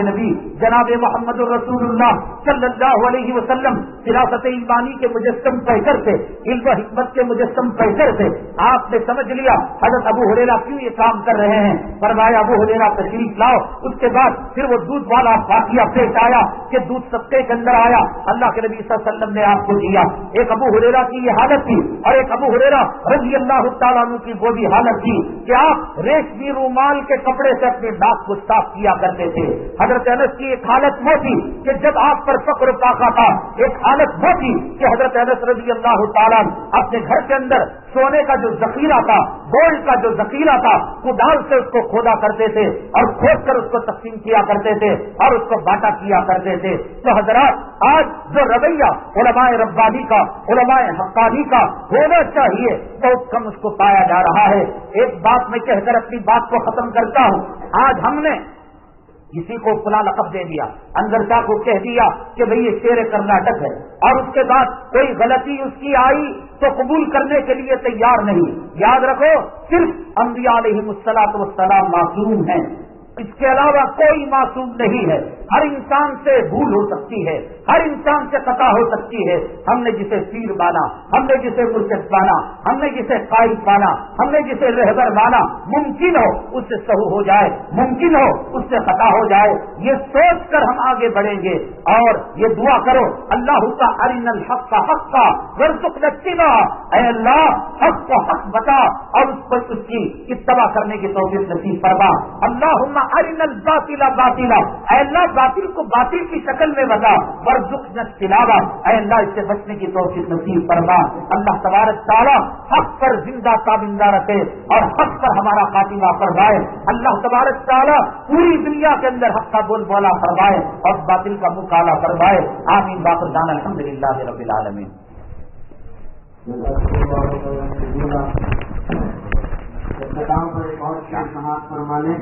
نبی جناب محمد الرسول اللہ صلی اللہ علیہ وسلم فراست ایمانی کے مجسم پیکر تھے، علم و حکمت کے مجسم پیکر تھے۔ آپ نے سمجھ لیا حضرت ابو ہریرہ کیوں یہ کام کر رہے ہیں، فرمایا ابو ہریرہ تشریف لاؤ۔ اس کے بعد پھر وہ دودھ والا واقعہ پیش آیا کہ دودھ صدقے کے اندر آیا، اللہ کے نبی صلی اللہ علیہ وسلم نے آپ کو دیا۔ ایک ابو ہریرہ کی یہ حالت تھی اور ایک ابو ہریرہ رضی اللہ تعالیٰ عنہ کی وہ بھی حالت تھی کہ آپ ریشمی رومال کے کپڑے سے اپنے ناک کو صاف کیا کرتے تھے۔ حضرت انس کی ایک حالت وہ تھی کہ جب آپ پر فقر پاکا تھا، ایک حالت وہ تھی کہ حضرت انس رضی اللہ تعالیٰ اپنے گھر کے اندر سونے کا جو ذخیرہ تھا، گولڈ کا جو ذخیرہ تھا، کدال سے اس کو کھودا کرتے تھے اور کھود کر اس کو تقسیم کیا کرتے تھے اور اس کو بانٹا کیا کرتے تھے۔ تو حضرات آج جو رویہ علماء ربانی کا، علماء حقانی کا ہونا چاہیے بہت کم اس کو پایا جا رہا ہے۔ ایک بات میں کہہ کر اپنی بات کو ختم کرتا ہوں۔ آج ہم نے کسی کو فلاں لقب دے دیا، اندر شاہ کو کہہ دیا کہ بھئی یہ شیر کرناٹک ہے، اور اس کے بعد کوئی غلطی اس کی آئی تو قبول کرنے کے لیے تیار نہیں۔ یاد رکھو صرف انبیاء علیہم الصلوۃ والسلام معصوم ہیں، اس کے علاوہ کوئی معصوم نہیں ہے. ہر انسان سے بھول ہو سکتی ہے, ہر انسان سے خطا ہو سکتی ہے. ہم نے جسے پیر مانا, ہم نے جسے مرشد مانا, ہم نے جسے قائد مانا, ہم نے جسے رہبر مانا, ممکن ہو اس سے سہو ہو جائے, ممکن ہو اس سے خطا ہو جائے. یہ سوچ کر ہم آگے بڑھیں گے اور یہ دعا کرو, اللہ ارنا الحق حقا وارزقنا اتباعہ. اے اللہ حق کو حق بتا اور اس پر اس کی اتباع کرنے کی توفیق نصیب فرما. اللہم ارنا الباطل باطلا, اے اللہ باطل کو باطل کی شکل میں بتا. وارزقنا اتباعہ, اے اللہ اس سے بچنے کی توفیق نصیب فرما. اللہ تبارک تعالی حق پر زندہ تابندہ رکھے اور حق پر ہمارا خاتمہ فرمائے. اللہ تبارک تعالی پوری دنیا کے اندر حق کا بول بالا فرمائے اور باطل کا مقابلہ فرمائے. آمین. باقر دان الحمدللہ رب العالمین. اختتام پر ایک اور شعر سماعت فرما لیں.